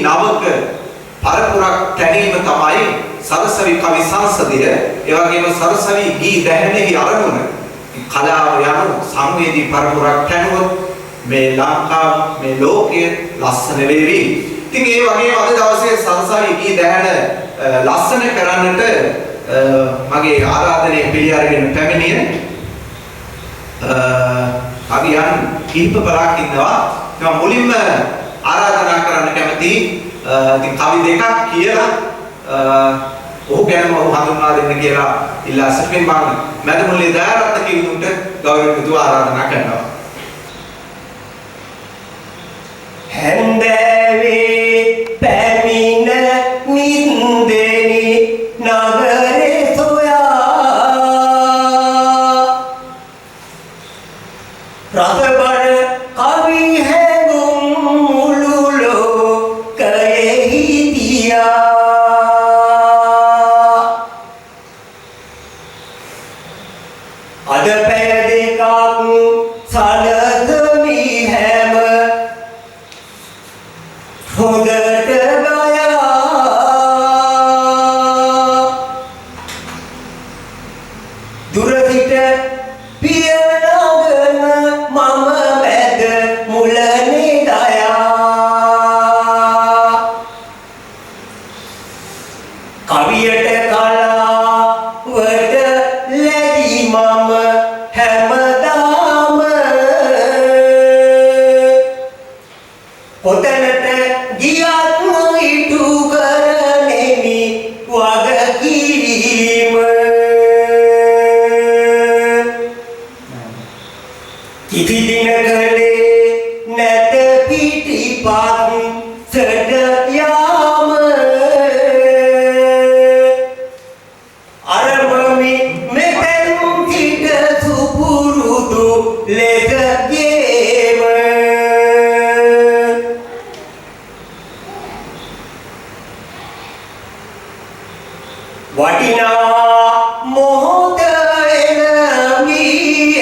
නවක පරපුරක් තැනීම තමයි සරසවි කවි සංසදය. ඒ වගේම සරසවි ගී දැහැණෙහි අරමුණ කලාව යන සංවේදී පරපුරක් තැනුවොත් මේ ලංකාව මේ ලෝකයේ ලස්සන වේවි. ඉතින් ඒ වගේම අද දවසේ සරසවි ගී දැහැණ ලස්සන කරන්නට මගේ ආරාධනය පිළි අරගෙන පැමිණිය කවියන් කිහිප පරක් ඉන්නවා. මම මුලින්ම ආරාධනා කරන්න කැමතියි ඉතින් කවි දෙකක් කියලා ඔහු ගැනම ඔහු හඳුන්වා දෙන්න කියලා ඉල්ලා සිටින් මම මැදමුල්ලේ දයාරත්න කිවිඳුන්ට ගෞරවයෙන් ආරාධනා කරනවා. හැන්දෑවේ පැමිණ නින්දෙනි නගරේ සොයා රසබර කවි හැඟුම් මුළු ලෝකයෙහි තියා අද පැය දෙකක් සලසමි හැම හොඳට ගයා දුර සිට පිය නගන මම මැද මුලනේ දයා කවියට කලාවට ලැබි මම හැමදාම කොතැනට ගියත් ඉටු කරනෙමි වගකීම කිසි දිනකලේ නැත පිටිපත් සඩ යාම අරමමි මෙතෙන් සිට සුපුරුදු ලෙස ගේම වටිනා මොහොත එළඹි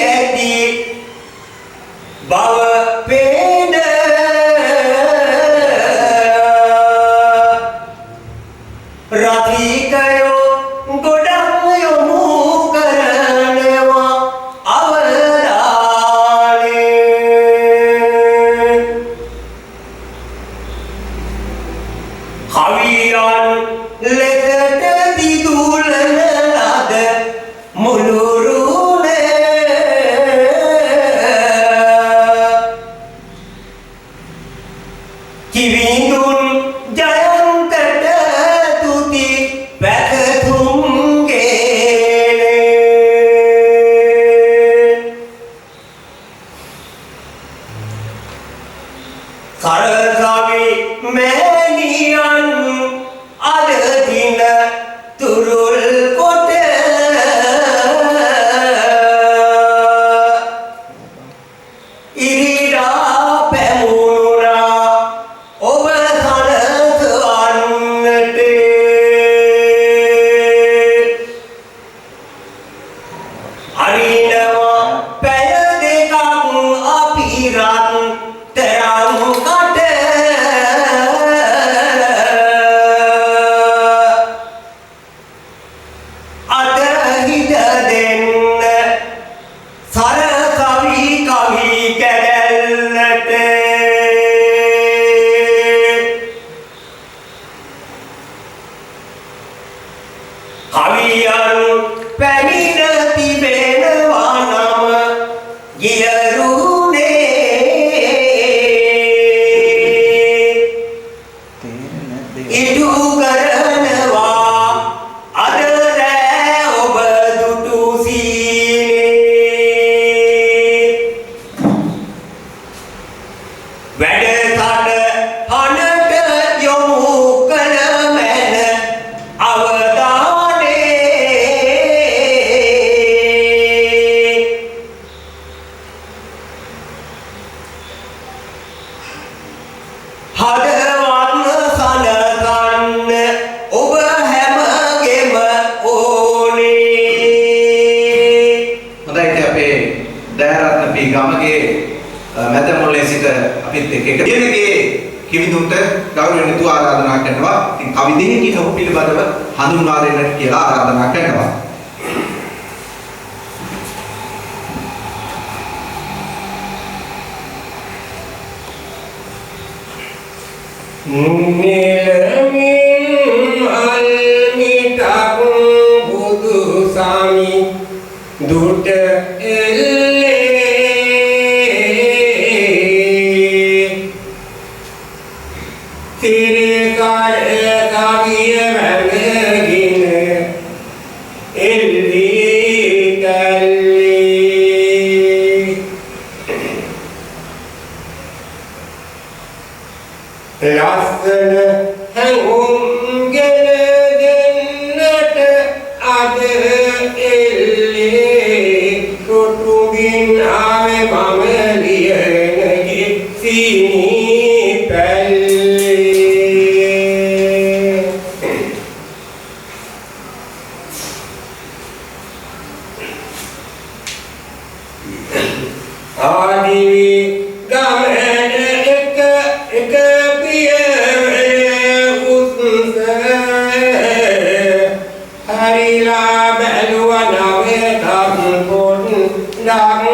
ඇති බව පේන රතිකයෝ ගොඩක් යොමු කරනවා අවධානය කවියන් ලෙසට දිදුලන ලද මුළුරුනේ කිවිඳුන් ජයන්තට තුති පැතුම්ගේ සරසවි මෑණියන් අද දින තුරුල් කොට ඉරිදා පැමුණා ඔබ සලසවන්නට අරිනවා පැය දෙකක් අපි රත් තරම් කට අතහිත දෙන්න සරසවි කවි කැදැල්ලට කවියන් පැමිණ තිබෙනවා නම ගියරුනේ ඉටු කරනවා අද රෑ ඔබ දුටු සීනේ වැඩසට හනට යොමු කළ මැන අවධානේ හදවත්ම සලකන්න ඔබ හැමගෙම ඕනේ. හොඳයි අපේ දයාරත්න පී ගමගේ මැදමුල්ලේ සිට අපිත් එක්ක එකගේ කිවිඳුන්ට ගෞරවයෙන් යුතුව ආරාධනා කරනවා. ඉතින් කවි දෙකකින් ඔහු පිළිබඳව හඳුන්වා දෙන්නට කියලා ආරාධනා කරනවා. නිලමින් අල්මිටක් බුදු සමි දුට එල්ලේ තිරකර කවිය වැඳගෙන එල්ලී කල්ලී ලස්සන හැඟුම් ගෙන දෙන්නට අද එල්ලේ කොටුගින් ආවේ මම ලියනගේ සීනි පැල්ලේ ආදිවි ගමන එක හරිලා බැලුවා නවේ තම් පොන් ඩං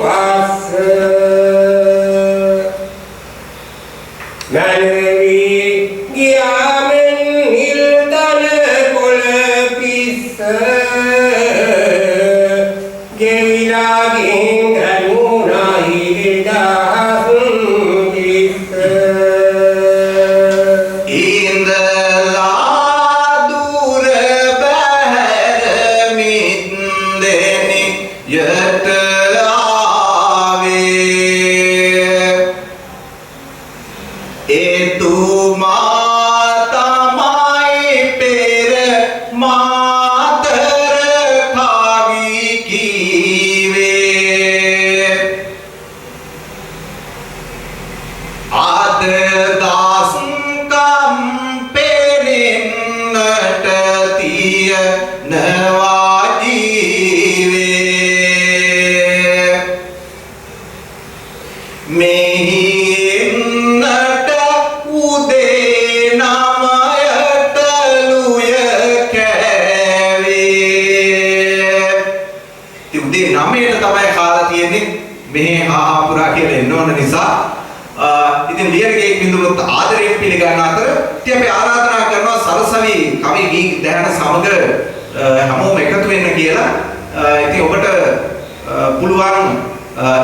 පස්ස මනවි ගියාමෙන් නිල් තන කොළ පිස්ස ගෙවිලා ගින් ගනුනා හිදහස් කිස්ස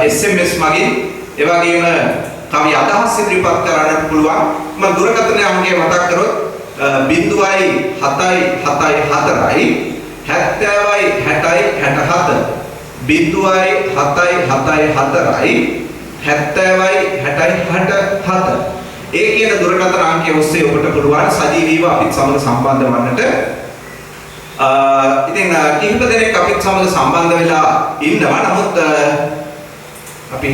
SMS මගින් ඒ වගේම කවි අදහස් ඉදිරිපත් කරන්නත් පුළුවන්. මම දුරකථන අංකය මතක් කරොත් 0.774යි 70යි 60යි 67 0.774යි 70යි 60යි 67 ඒ කියන දුරකථන අංකය ඔස්සේ ඔබට පුළුවන් සජීවීව අපිත් සමග සම්බන්ධ වන්නට. ඉතින් කිහිප දෙනෙක් අපිත් සමග සම්බන්ධ වෙලා ඉන්නවා. නමුත් අපි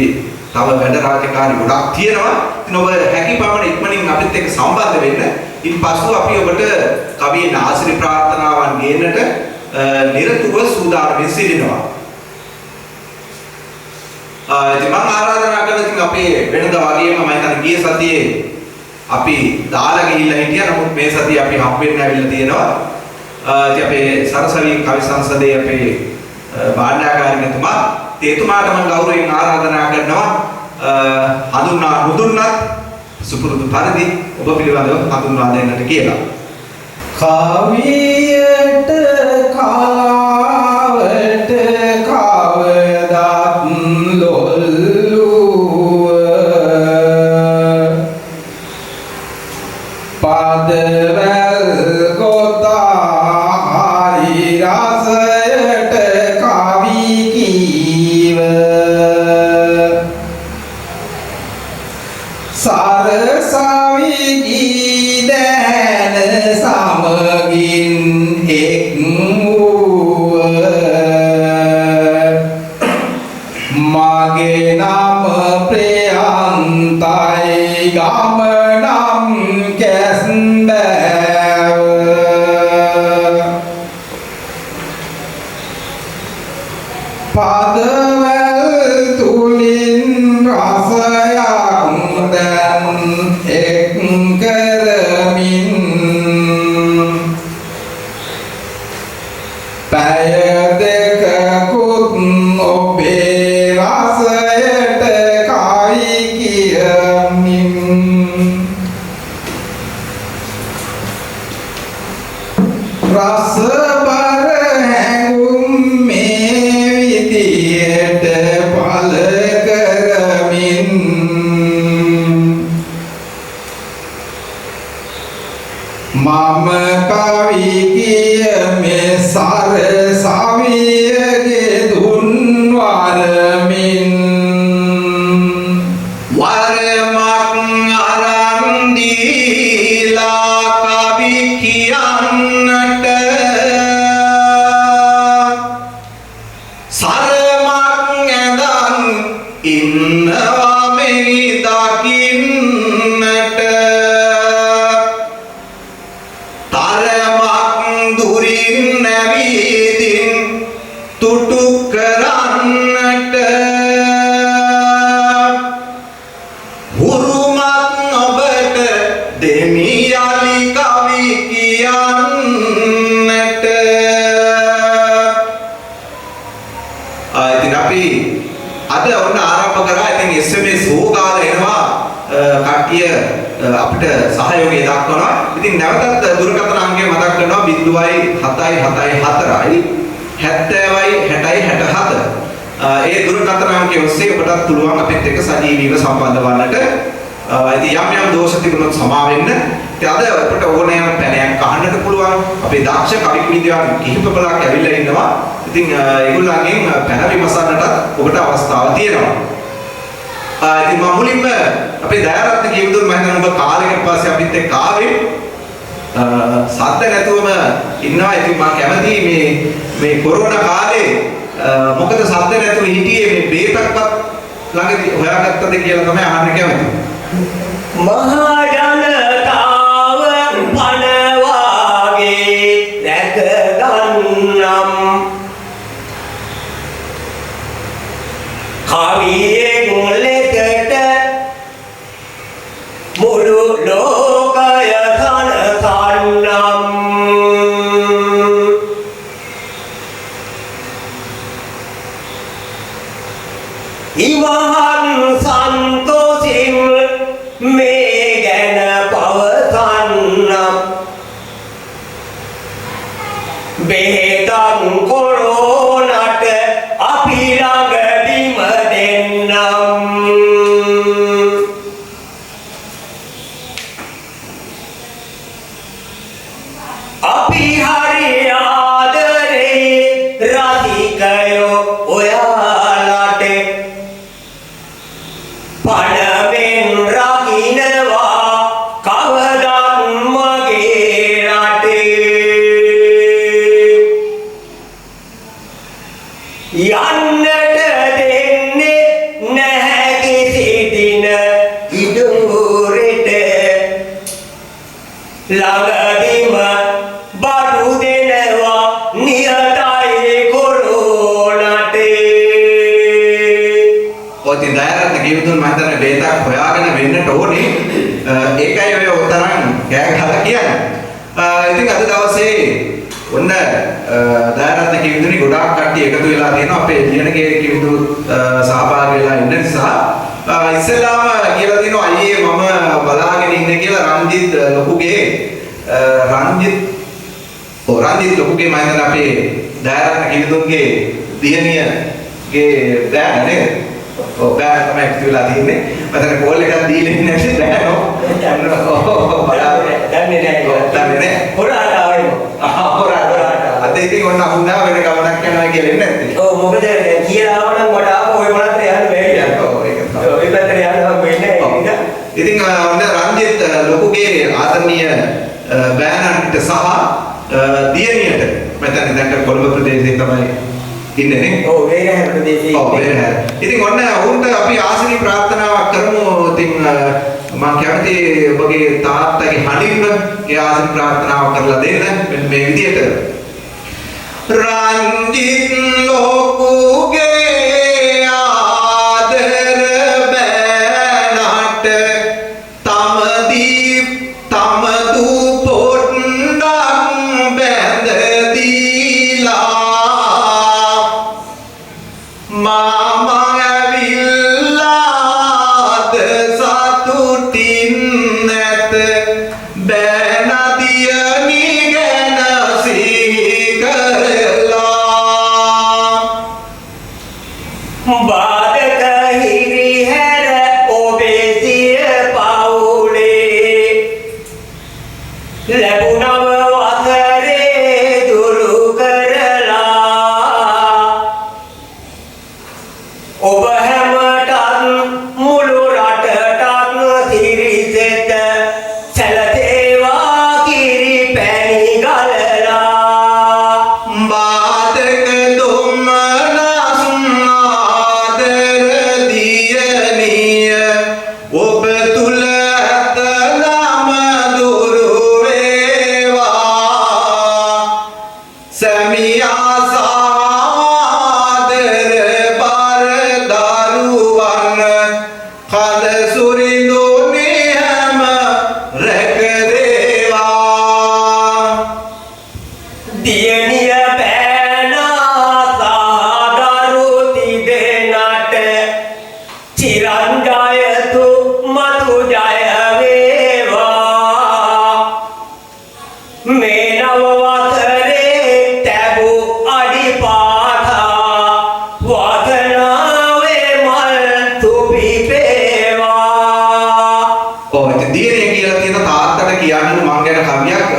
තව වැඩ රාජකාරි ගොඩක් තියෙනවා. ඉතින් ඔබ හැකි පමණ ඉක්මනින් අපිත් එක්ක සම්බන්ධ වෙන්න. ඉන්පසු අපි ඔබට කවියේ නාසිරි ප්‍රාර්ථනාවන් ගේන්නට නිරතුරුව සූදානම් සිටිනවා. ඉතින් මම ආරාධනා කරන ඉතින් අපේ වෙනදා වගේම මම හිතන්නේ ගිය සතියේ අපි දාලා ගිහිල්ලා හිටියා. නමුත් මේ සතියේ අපි හම් වෙන්න ඇවිල්ලා තියෙනවා. ඉතින් අපේ සරසවි කවි සංසදයේ අපේ භාණ්ඩාගාරිකතුමා එතුමාට මම ගෞරවයෙන් ආරාධනා කරනවා හඳුන්වා නුදුන්නත් සුපුරුදු පරිදි ඔබ පිළිබඳව හඳුන්වා දෙන්නට කියලා. කවියට කාවට කවදත් ලොල්ලුව පදවැල් ගොතා හරි රසයට කවි කීව සරසවි ගී දැන සමගින් එක් වූ මගේ නම ප්‍රියන්තයි ගම නම් කැස්බෑව පදවැල් තුලින් රසයක් දැන් එක් කර රස බර හැඟුම් මේ විදියට පල කරමින් මම කවි කියමේ සරසවියගේ දුන් වරමින් වරමක් අරන් දීලා කවි කියන්නට සරමක් ඇඳන් ඉන්නවා මෙහි දකින්නට තරමක් දුරින් නැවිදින් තුටු කරන්නට හුරුමත් ඔබට දෙමි යලි කවි කියන්නට ඉතින් අපි අද ඔන්න ආරම්භ කරා. ඉතින් SMS හොගාල එනවා කට්ටිය අපිට සහයෝගය දක්වනවා. ඉතින් නැවතත් දුරකථන අංකය මතක් කරනවා 0.774යි 70යි 60යි 67. ඒ දුරකථන අංකය ඔස්සේ ඔබටත් පුළුවන් අපිත් එක්ක සජීවීව සම්බන්ධ වන්නට. ඉතින් යම් දෝෂ තිබුණොත් සමා වෙන්න. ඉතින් අද අපිට ඕනෑම පැනයක් අහන්නට පුළුවන්. අපේ දක්ෂ කවි විද්‍යාවන් කිහිප පළක් ඇවිල්ලා ඉන්නවා. ඉතින් ඒගොල්ලන්ගෙන් පැන විමසන්නට ඔබට අවස්ථාව තියෙනවා. ඉතින් මම මුලින්ම අපේ දයාරත්න කියවිදුන් මම හිතනවා ඔබ කාලයකට පස්සේ අපිත් එක්ක ආවේ සද්ද නැතුවම ඉන්නවා. ඉතින් මම කැමතියි මේ කොරෝනා කාලේ මොකද සද්ද නැතුව හිටියේ මේ බේතක්වත් ළඟදී හොයාගත්තද කියලා තමයි අහන්න කැමතියි. මහා ජනතාව පනවාගේ දැක ගන්නම් කවියෙන් ලෙසට මුළු ලෝකය සනසන්නම් ඉවහන් සන්තෝසින් මේ ගැන පවසන්නම් බෙහෙතක් කොරෝනට අපි ළඟදිම දෙන්නම් අපි හරි ආදරේ රසිකයෝ ඔයාලට පණවෙන් රකින්නවා කවදත් මගේ රටේ යන්නට දෙන්නේ නැහැ කිසි දින ඉදුරෙට ළඟදිම බඩු දෙනවා නියතයි කොරෝනට. ඔය දයාරත්න කියවිදුන් මම හිතන්නේ බේතක් හොයාගෙන වෙන්නට ඕනේ. ඒකයි ඔය උතරන් කෑ ගහලා කියන්නේ. ඉතින් අද දවසේ ඔන්න දයාරත්න කියවිදුනි ගොඩාක් කට්ටිය එකතු වෙලා තියෙනවා. අපේ ලියනගේ කියවිදු සහභාගී වෙලා ඉන්න නිසා ඉස්සෙල්ලාම කියලා දිනවා අයියේ මම බලාගෙන ඉන්නේ කියලා රන්ජිත් ලොකුගේ රන්ජිත් ලොකුගේ මම හිතන්නේ අපේ දයාරත්න කියවිදුන්ගේ දියණියගේ බෑන නේද? ඔව් බෑන තමයි එකතු වෙලා තියෙන්නේ. මම කෝල් එකක් දීලා ඉන්නේ නැති බෑනෝ. දන්නේ නැහැ. හොරාට ආවෙම. හොරාට. අද ඉතින් ඔන්න අහුණා වෙන ගමනක් යනවා කියලා ඉන්නේ නැත්තේ. ඔව් මොකද කියලා ආවනම් මට ආපහු ওই මොනතර යන්න බැහැ. ඔව් ඒක තමයි. ඔව් ඒ පැත්තට යන්න වෙන්නේ නැහැ. ඉතින් ඔන්න රන්ජිත් ලොකුගේ ආදරණීය බෑනන්ට සහ දියණියට මෙතන දැන් කොළඹ ප්‍රදේශයේ තමයි ඉන්නේ නේ. ඔව් වේරහැර ප්‍රදේශයේ. ඔව් වේරහැර. ඉතින් ඔන්න උන්ට අපි ආශිර්වාද ප්‍රාර්ථනාවක් කරමු. ඉතින් මම කැමති ඔබගේ තාත්තගේ හඬින්ම ඒ ආශිර්වාද ප්‍රාර්ථනාව කරලා දෙන්න මෙන්න මේ විදියට. රන්ජිත් ලොකුගේ ආදර බෑනට තමදු පොඩ්ඩක් බැඳ දීලා මම ඇවිල්ලාද සතුටින් නැත බෑනදියනි ගැන මේ නව වසරේ තැබු අඩිපාතා වදනාවේ මල් තුපිපේවා. ඔව් ඉතින් දියණිය කියලා තියෙන තාත්තට කියන්න මං ගැන කවියක්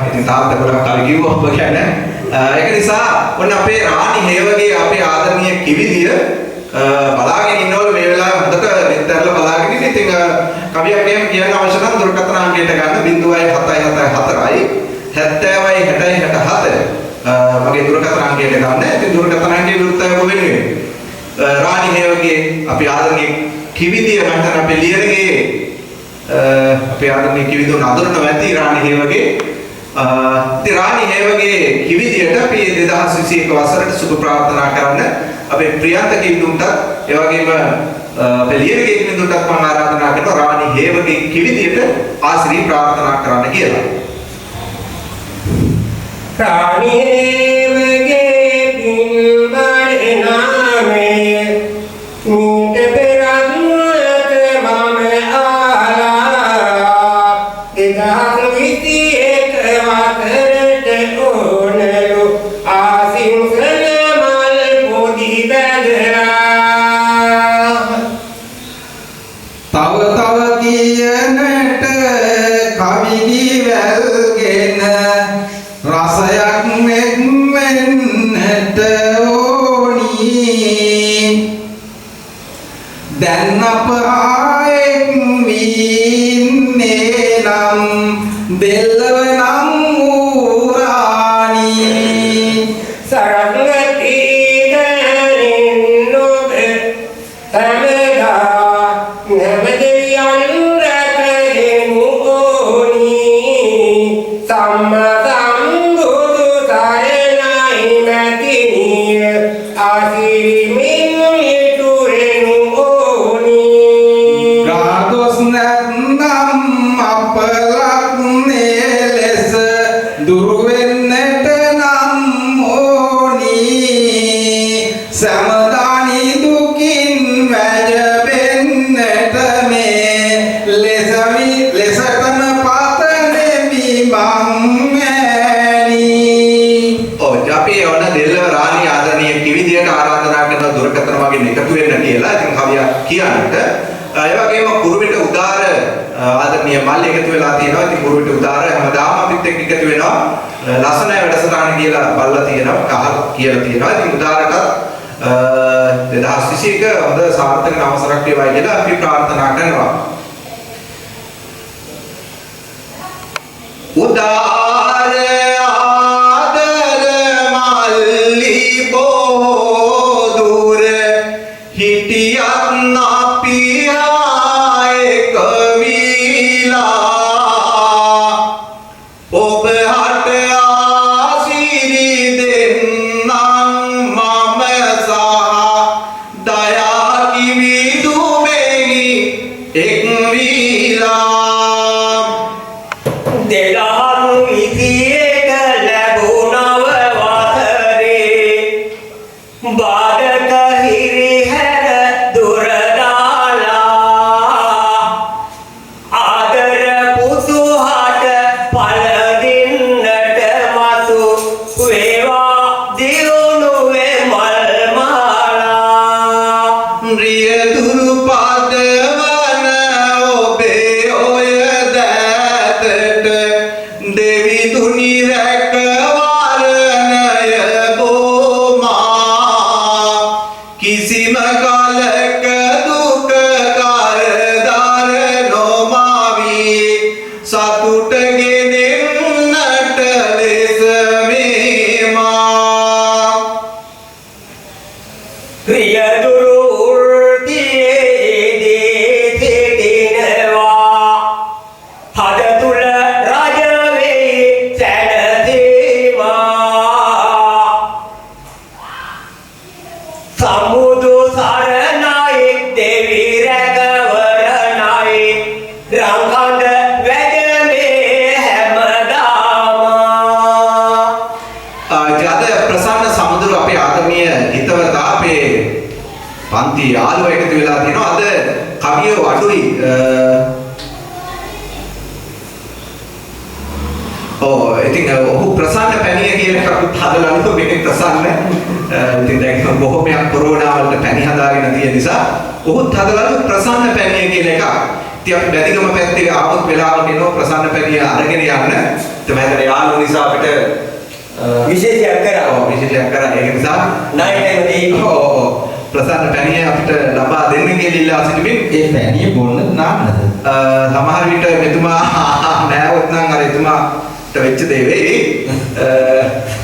ඉතින් තාත්තා ගොඩක් කවි කිව්වා ඔබ කියන්නේ ඒක නිසා ඔන්න අපේ රාණි හේවගේ අපේ ආදරණීය කිවිදිය බලාගෙන ඉන්නවලු මේ වෙලාවේ හොඳට නෙත් ඇරලා බලාගෙන ඉන්නේ. ඉතින් කවියක් එහෙම කියන්න අවශ්‍ය නම් දුරකථන අංකයට ගන්න 0774යි 70යි 60යි 67 මගේ දුරකථන අංකයට ගන්න. ඉතින් දුරකථන අංකයේ විරුද්ධව වෙන්නේ රාණි හේවගේ අපි ආදරණීය කිවිදිය මම හිතන්නේ අපේ ලියනගේ අපේ ආදරණීය කිවිදුන අඳුරන වැති රාණි හේවගේ ඉතින් රාණි හේවගේ කිවිදියට අපි 2021 වසරට සුබ ප්‍රාර්ථනා කරන්න අපේ ප්‍රියන්ත කිවිදුන්ටත් ඒ වගේම අපේ ලියනගේ කිවිදුන්ටත් මම ආරාධනා කරනවා රාණි හේවගේ කිවිදියට ආශිර්වාද ප්‍රාර්ථනා කරන්න කියලා. රාණි හේවගේ පින්බඩේ නාමේ මීට පෙරත් මම ආලා 2021 වසරට ඕනලු ආසිංසන මල් පොඩි බැඳලා. තව තව කියනට කවි කිවල්ගෙන රසයක් වෙන්නට ඕනි. දැන් අප ආයෙත් වින්නේ නම් දෙල්ලව නම් ඌරානි. සරංගති දැනින් නොබ තමදා නැවදියන් රැකෙමු ඕනි. සම්මා සම්බුදු සරණයි මැතිනිය ආශිර්මින් ඉටුරෙනු ඕනි. ගාදොස් නැත්නම් අපලක්නේ ලෙස දුරු වෙන්නට නම් ඕනි. සමදානි දුකින් වැජබෙන්නට මේ ලෙසටම පතනෙමි මං ඔව් අපි ඔන්න දෙල්ලව රාණි ආදරණීය කිවිදියට ආරාධනා කරන දුරකථන වගේ එකතු වෙන්න කියලා. ඉතින් කවියක් කියන්නට ඒ වගේම කුරුවිට උදාර ආදරණීය මල් එකතු වෙලා තියෙනවා. ඉතින් කුරුවිට උදාර හැමදාම අපිත් එක්ක එකතු වෙනවා. ලස්සන වැඩසටහන කියලා බලලා තියෙනවා. අහලා කියලා තියෙනවා. ඉතින් උදාරට 2021 හොඳ සාර්ථක නවසරක් වේවා කියලා අපි ප්‍රාර්ථනා කරනවා. උදාර ආදර මල්ලි බෝදුර හිටියත් අපි ආයක විලා ඔබ හට ආසිරි දෙන්නම් මම සහ දයා කිවිදුමෙහි එක් විලා දෙලහන් විදියට ලැබුණව වසරේ බාධක හිරිහැර දුර දාලා ආදර පුතුහට පල දෙන්නට මතු වේවා දියුණුවේ මල් මාලා. රියදුරු පදවන ඔබේ ඔය දෑතට දෙවිදුනි රැකවරණය බොමා කිසිම කලක දුක කරදර නොමවී සතුට ගෙනෙන්නට ලෙස මේමා රියදුරු උර්තියේදී සිටිනවා හද තුල රජ වේ සැනසීමා. සමුදු සරණයි දෙවි රැකවරණයි රංගඳ වැජමේ හැමදාම. අද ප්‍රසන්න සමුදුර අපේ ආත්මීය හිතවතා අපේ පන්ති යාළුවා එකතු වෙලා තිනවා. අද කවිය වඩුයි ඔව් ඉතින් ඔහු ප්‍රසන්න පැණිය කියලා එකක් හදලා මේක ප්‍රසන්න ඉතින් දැන් බොහොමයක් කොරෝනා වලට පැණි හදාගෙන තියෙන නිසා ඔහුත් හදලා ප්‍රසන්න පැණිය කියලා එකක්. ඉතින් අපි බැදිගම පැත්තේ ආවොත් වෙලාවක එනවා ප්‍රසන්න පැණිය අරගෙන යන්න. තමයි යාළුවෝ නිසා අපිට විශේෂයක් කරා. ඔව් විශේෂයක් කරා. ඒක නිසා ණයටදී ඔව් ප්‍රසන්න පැණිය අපිට ලබා දෙන්න කියලා ඉල්ලා සිටිමින් ඒ පැණිය බොන්න නාන්නද? සමහර විට මෙතුමා නෑවොත් නම් අර එතුමාට වෙච්ච දේ වෙයි.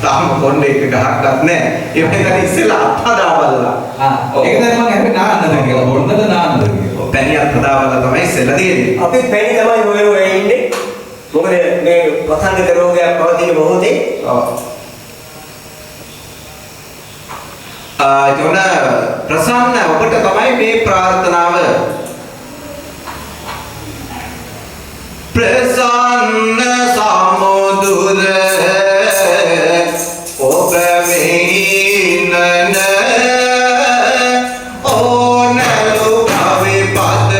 තාම කොණ්ඩේ එක ගහක්වත් නෑ. ඒ වගේ ඉස්සෙල්ලා අත්හදාවල්ලා. ඒක තමයි මම හැබැයි නාන්නද කියලා බොන්නද නාන්නද කියලා. පැණියක් හදාවල්ලා තමයි ඉස්සෙල්ලා තියෙන්නේ. අපි පැණි තමයි හොය ඉන්නේ. මොකද මේ වසංගත රෝගයක් පවතින මොහොතේ ජොන ප්‍රසන්න ඔබට තමයි මේ ප්‍රාර්ථනාව ප්‍රසන්න සමුදුර ඔබ මෙහිනන ඕනලු කවි පද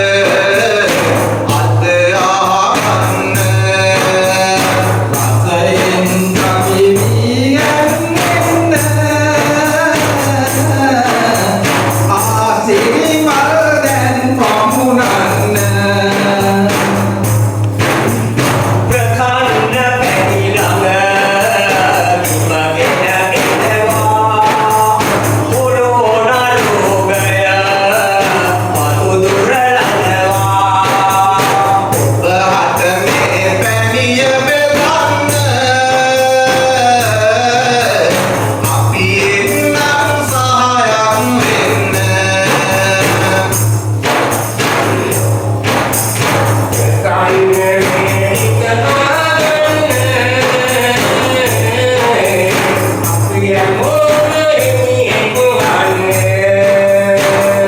අද ආහන්න රසයෙන් කවි වියන්න ආසිරි මල් දැන් පමුණන්න ප්‍රකන්න පැණි ළඟ විමගෙන එනවා කොරෝනා රෝගය අනුදුර ළඟවා ඔබට මේ පැණිය බෙදන්න අපි එන්නම් සහායක් වෙන්න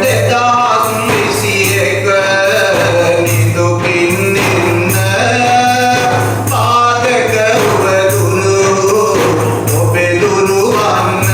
දෙදස් විසියක නිදුකින් ඉන්න පාදක උවදුරු ඔබේ දුරුවන්න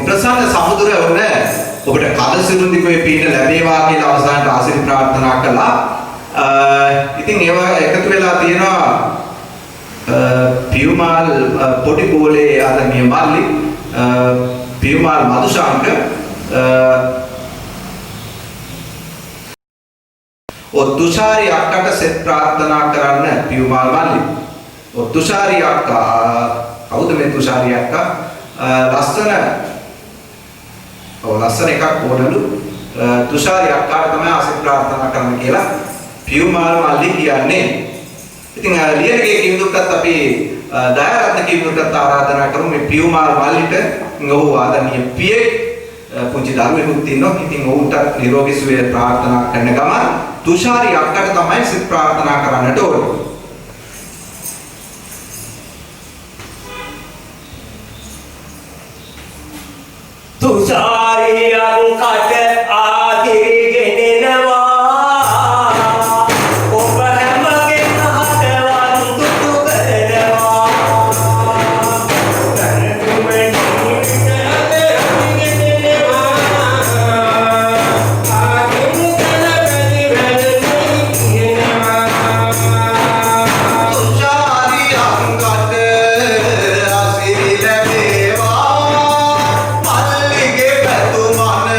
ප්‍රසන්න සමුදුර වුණ ඔබට කලසිරුන්දිකේ පීන ලැබේවා කියලා අවසානට ආශිර්වාද ප්‍රාර්ථනා කළා. ඉතින් ඒවා එකතු වෙලා තියෙනවා පියුමාල් පොඩි බෝලේ ආදරණීය මල්ලි පියුමාල් මදුශාංක තුෂාරි අක්කට සෙත් ප්‍රාර්ථනා කරන්න පියුමාල් මල්ලි. තුෂාරි අක්කා කවුද මේ තුෂාරි අක්කා? ලස්සන එකක් ඕනලු තුෂාරි අක්කාට තමයි ආශිර්වාද ප්‍රාර්ථනා කරන්න කියලා පියුමාල් මල්ලි කියන්නේ. ඉතින් ලියනගේ කිව්දුක්කත් අපි දයාරත්න කිව්දුක්කත් ආරාධනා කරමු මේ පියුමාල් මල්ලිට ඔහු ආදරණීය පියෙක් පුංචි දරුවෙකුත් ඉන්නවා. ඉතින් ඔවුන්ට නිරෝගී සුවය ප්‍රාර්ථනා කරන ගමන් තුෂාරි අක්කට තමයි සිත ප්‍රාර්ථනා කරන්නට ඕනේ. තුෂාරි අංකට ආදිරිගෙන එනවා ඔබ හැමගෙන් හදවන් තුතු කරනවා තනතුමෙන් ආදිරිගෙන එනවා ආදින් කල බැලි බැලි කියනවා තුෂාරි අංකට ආශිර්වාද ලැබේවා මල්ලිගේ පැතුමන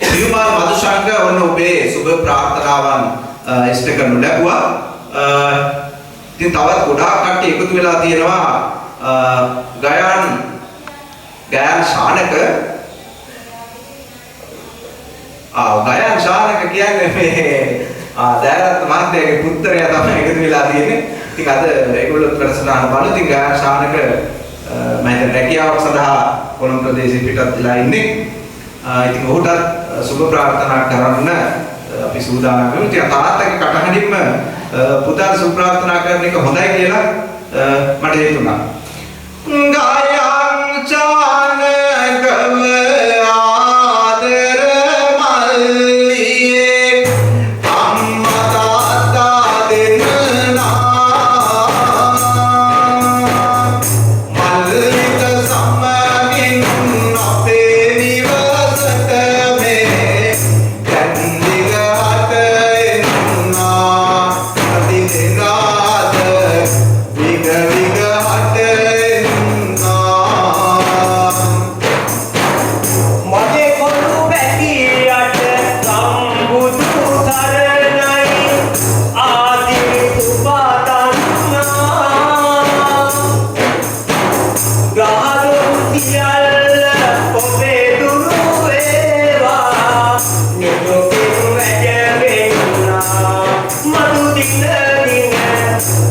පියුමාල් මදුශංක ඔන්න ඔබේ සුබ ප්‍රාර්ථනාවන් ඉෂ්ට කරනු ලැබුවා. ඉතින් තවත් ගොඩාක් කට්ටිය එකතු වෙලා තියෙනවා ගයාන් ශානක ගයාන් ශානක කියන්නේ මේ දයාරත් මහත්තයාගේ පුත්‍රයා තමයි එකතු වෙලා තියෙන්නේ. ඉතින් අද ඒගොල්ලොත් වැඩසටහන බලන ඉතින් ගයාන් ශානක මම හිතන්නේ රැකියාවක් සඳහා කොළඹ ප්‍රදේශයේ පිටත් වෙලා ඉන්නේ. ඉතින් ඔහුටත් සුබ ප්‍රාර්ථනා කරන්න අපි සූදානම් වෙමු. ඉතින් තාත්තගේ කටහඬින්ම පුතාට සුබ ප්‍රාර්ථනා කරන එක හොඳයි කියලා මට හිතුණා. ගායන් චානකව ආදර මල්ලියේ අම්මා තාත්තා දෙන්නා මල්ලික සමගින් අපේ නිවසට මේ කන්දිගහට එන්නා අතිදෙනාද විග විගහට මගේ කොළු පැටියට සම්බුදු සරණයි ආදී සුබතන්නා ගහදොන් සියල්ල ඔබේ දුරු වේවා නිදුකින් වැජවෙන්නා මතු දින දින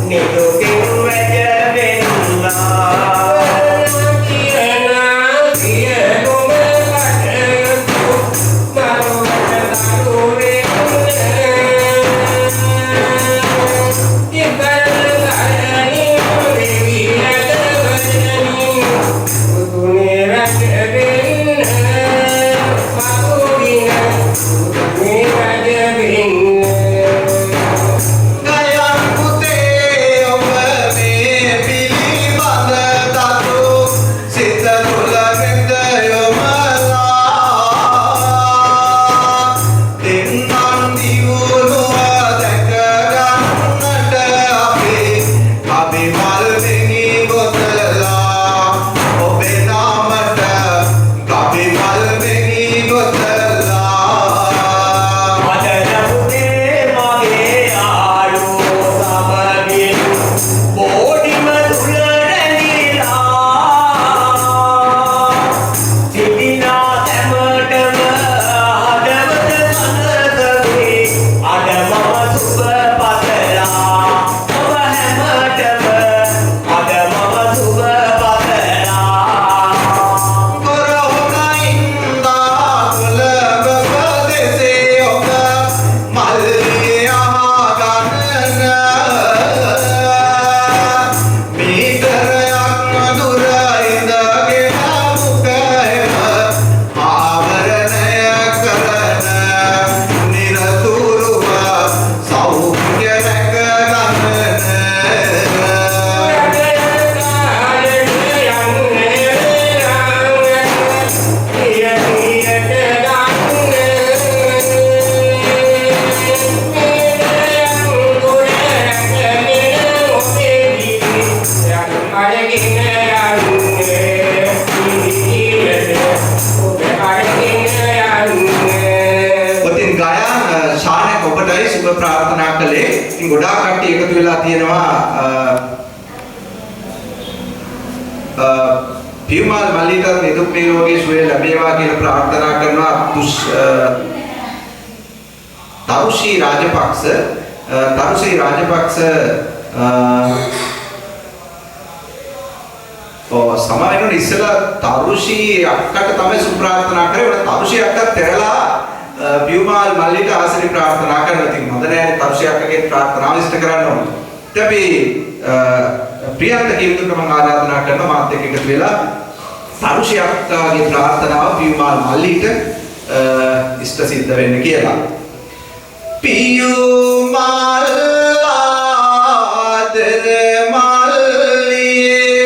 නිදුකින් වැජවෙන්නා ගයන් පුතේ ඔබ මේ පිළිබඳ තතු සිත තුළ වෙත යොමලා දෙන්නන් දියුණුව දැක ගන්නට අපි මල් දෙනි ගොතලා ඔබේ නාමට අපි මල් දෙනි ගොතලා මදන පුතේ මගේ ආලෝ සමගින් බෝඩිම තුල රැඳිලා සිටිනා සැමටම හදවත සනසවේ අද මම සුබ පතලා ඔබ හැමතෙම අද මම සුබ පතලා කොරෝනායින්දා කොළඹ ප්‍රදේශයේ ඔබ මල්ලි අහගන්න මීටරයක් දුර ඉඳගෙන මුඛයම ආවරණය කරන නිරතුරුව සෞඛ්‍ය රැක ගන්න ඔතින් ගයාන් ශානක ඔබටයි සුබ ප්‍රාර්ථනා කළේ. ඉතින් ගොඩාක් කට්ටිය එකතු වෙලා තියෙනවා පියුමාල් මල්ලිකට නිදුක් නිරෝගී සුවය ලැබේවා කියලා ප්‍රාර්ථනා කරනවා. තරුෂී රාජපක්ෂ සමාවෙන්න ඉස්සලා තරුෂී අක්කට තමයි සුබ ප්‍රාර්ථනා කරේ. තරුෂී අක්කත් පෙරලා පියුමාල් මල්ලිට ආශිර්වාද ප්‍රාර්ථනා කරනවා. ඉතින් හොඳ නෑනේ තරුෂී අක්කගේ ප්‍රාර්ථනාව ඉෂ්ට කරන්න ඕනේ. ඉතින් අපි ප්‍රියන්ත කියනකොට මම ආරාධනා කරනවා මාත් එක්ක එකතු වෙලා තරුෂී අක්කාගේ ප්‍රාර්ථනාව පියුමාල් මල්ලිට ඉෂ්ට සිද්ධ වෙන්න කියලා. පියුමාල් ආදර මල්ලියේ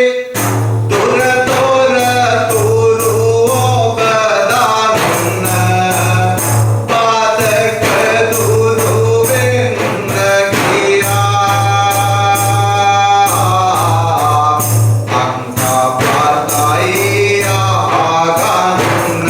තොර තොර තුරු ඔබ දාන්න පාදක දුරු වෙන්න කියා අංකා පාතයි ආගන්න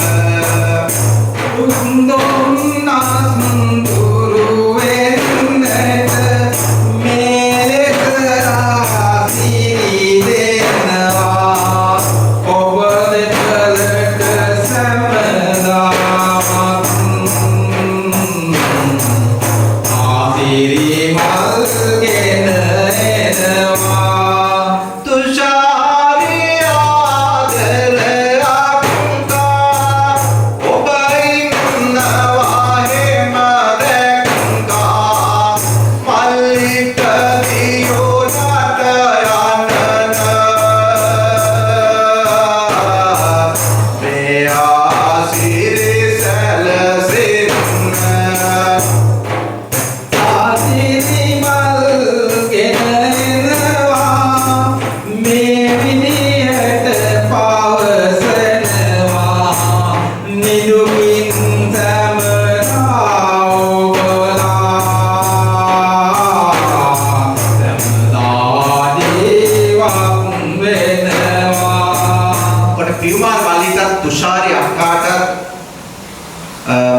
කුමාරි මල්ලිටත් තුෂාරි අක්කාට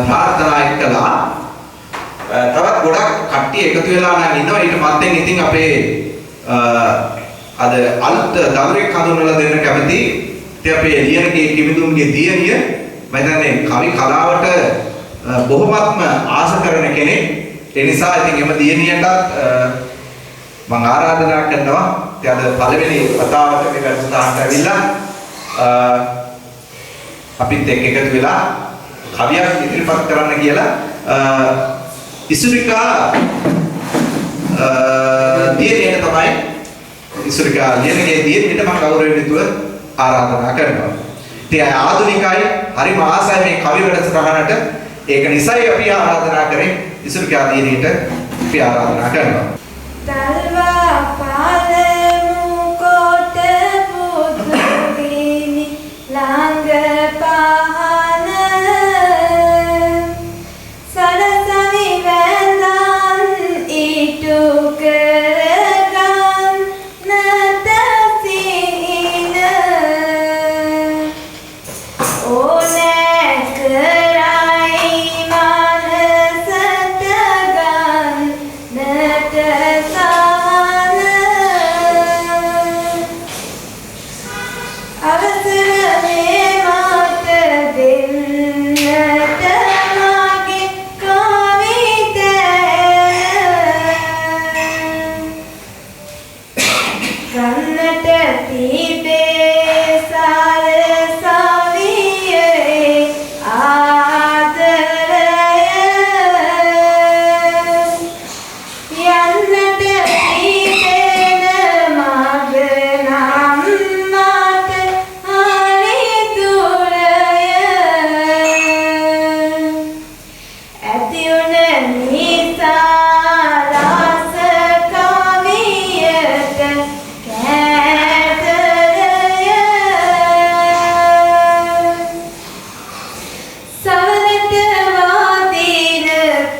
ප්‍රාර්ථනා කළා. තවත් ගොඩක් කට්ටිය එකතු වෙලා නම් ඉන්නවා. ඊට මත්තෙන් ඉතින් අපේ අද අලුත් දවරෙක් හඳුන්වලා දෙන්න කැමති. ඉතින් අපේ ලියනගේ කිමිදුම්ගේ දියණිය මම හිතන්නේ කවි කලාවට බොහොමත්ම ආස කරන කෙනෙක්. ඒ නිසා ඉතින් එම දියණියටත් මම ආරාධනා කරනවා. ඉතින් අද පළවෙනි වතාවට මේ වැඩසටහනට ඇවිල්ලා අපිත් එක්ක එකතු වෙලා කවියක් ඉදිරිපත් කරන්න කියලා ඉසුරිකා දියණියට තමයි ඉසුරිකා ලියනගේ දියණියට මම ගෞරවයෙන් යුතුව ආරාධනා කරනවා. ඉතින් ආධුනිකයි හරිම ආසයි මේ කවි වැඩසටහනට. ඒක නිසායි අපි ආරාධනා කරේ ඉසුරිකා දියණියට අපි ආරාධනා කරනවා. Talva palemu kote pudhuvini lang pahana sarasavi vendan itu keragan natasina one kerai manasatagan natasana avasarane mata dinnata mage kavite kannata tibe sarasaviye ආදරය යන්නට පිටේන මග නම් මට හරි දුරය ඇති උන නිසා රස කවියට කෑදරය සවනට වාදින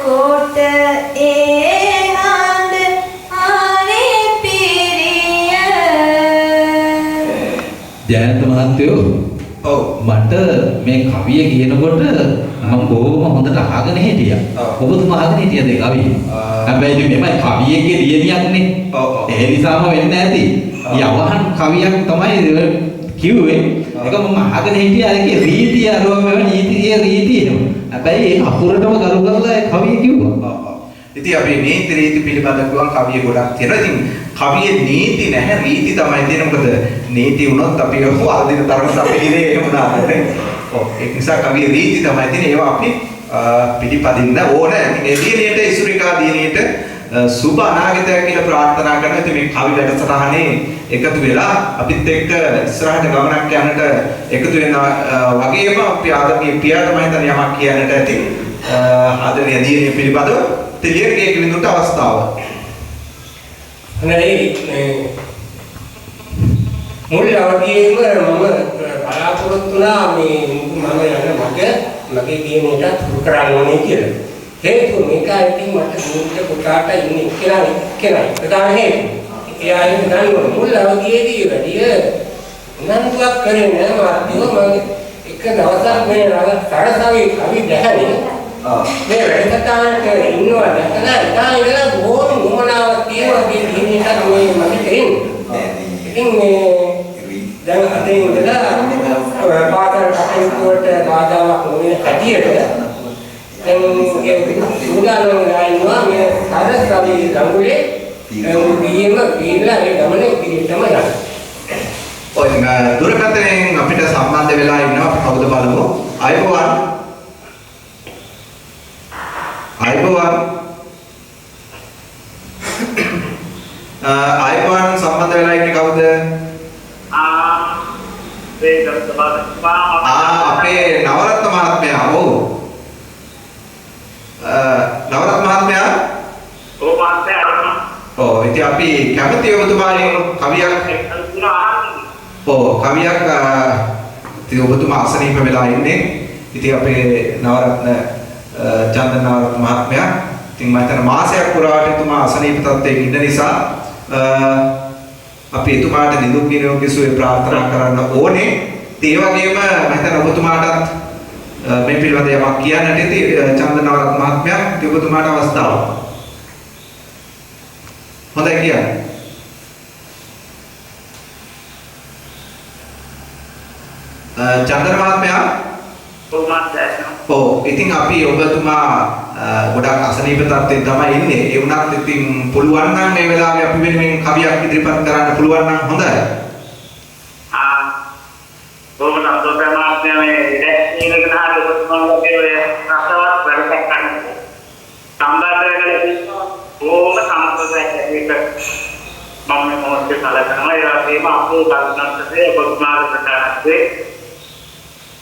කොට ඒ හඬ හරි පිරිය ජයන්ත මහත්තයෝ ඔව් මට මේ කවිය කියනකොට මම බොහොම හොඳට අහගෙන හිටියා. ඔව්. ඔබතුමා අහගෙන හිටියද ඒ කවිය? හැබැයි ඉතින් මෙමය කවියගේ ලියනියක්නේ. ඔව්, ඔව්. ඒ නිසාම වෙන්නේ නැති. යවහන් කවියක් තමයි කිව්වේ. ඒක මම අහගෙන හිටියා. ඒකේ රීතිය අරව මෙව නීතිය රීතියනේ. හැබැයි ඒක අකුරටම කරු කරලා ඒ කවිය කිව්වා. ඉතින් අපි නීති රීති පිළිබඳව ගුවන් කවිය ගොඩක් තියෙනවා. ඉතින් කවියේ නීති නැහැ රීති තමයි තියෙන්නේ. මොකද නීති වුණොත් අපි වර්ධින තරමට අපි ඉන්නේ එහෙම නාන්නේ. ඔව් ඒ නිසා කවියේ රීති තමයි තියෙන්නේ. ඒවා අපි පිළිපදින්න ඕනේ. ඉතින් ඒ දියණියට ඉසුරිකා දියණියට සුබ අනාගතයක් කියලා ප්‍රාර්ථනා කරනවා. ඉතින් මේ කවි වැඩසටහනේ එකතු වෙලා අපිත් එක්ක ඉස්සරහට ගමනක් යන්නට එකතු වෙනවා වගේම අපි ආදරණීය පියාට මම හිතන්නේ යමක් කියන්නට ඇති. ආදරණීය දියණිය පිළිබඳව තෙලියගේ කිවිඳුන්ට අවස්ථාව. හොඳයි මුල් අවදියේම මම බලාපොරොත්තු වුණා මේ මම යන මගේ දියණියට පුරු කරන්න ඕනේ කියලා. හේතුව මේක ඉතින් මට මුල්ට පුතාට ඉන්නේ කියලා ඒකම හේතුව. එයා ඒක දන්නවා මුල් අවදියේදී වැඩිය උනන්දුවක් කරේ නෑ මාත්‍යෝ මම එක දවසක් මේ සරසවි කවි දැහැනේ මේ වැඩසටහනට ඉන්නවා දැකලා ඉතින් ඉඳලා බොහොම උමනාවක් තියෙනවා මේ දිනේට මේ මගේ තේින්නේ. ඉතින් මේ දැන් අතේ ඉඳලා පාතර කටයුතුවට බාධාවක් නොවන කටියට දැන් ඒ උදාහරණ ගන්නවා මේ සරසවි ගඟුලේ මුදියම ගිහිල්ලා ඒ ගමනේ ඉදිරියටම යනවා. ඔය දුරකථනයෙන් අපිට සම්බන්ධ වෙලා ඉන්නවා අපි කවුද බලමු. අයබෝවන්. අයබෝවන්. අයබෝවන් සම්බන්ධ වෙලා ඉන්නේ කවුද? අපේ නවරත්න මහත්මයා. ඔව්. නවරත්න මහත්මයා. ඔව් මහත්මයා. ඔව් ඉතින් අපි කැමති ඔබතුමාගෙන් කවියක් කවියක් ඉතින් ඔබතුමා අසනීප වෙලා ඉන්නේ. ඉතින් අපේ නවරත්න චන්දන නවරත්න මහත්මයා ඉතින් මම හිතන මාසයක් පුරාවට එතුමා අසනීප තත්ත්වයක ඉන්න නිසා අපි එතුමාට නිදුක් නිරෝගී සුවය ප්‍රාර්ථනා කරන්න ඕනේ. ඒ වගේම මම හිතන්නේ ඔබතුමාටත් මේ පිළිබඳව යමක් කියන්නට ඇති චන්දනවරත් මහත්මයා. ඔබතුමාට අවස්ථාව. හොඳයි කියන්න. චන්දන මහත්මයා ඉතින් අපි ඔබතුමා ගොඩක් අසනීප තත්ත්වයෙන් තමයි ඉන්නේ. ඒ වුණත් ඉතින් පුළුවන් නම් මේ වෙලාවේ අපි වෙනුවෙන් කවියක් ඉදිරිපත් කරන්න පුළුවන් නම් හොඳයි. බොහොම සතුටුයි මාත්‍යා මේ ඉලක්ක ගණහට ඔබතුමාගේ ඔය රසවත් වැඩක් කරන්න. සම්බන්ධ වෙලා ඉන්නවා. බොහොම සතුටුයි ඒක. මම මොහොතේ කලකනවා. ඒ වගේම අපේ කල්පනාන්තයේ ඔබතුමාගේ ප්‍රකාශයේ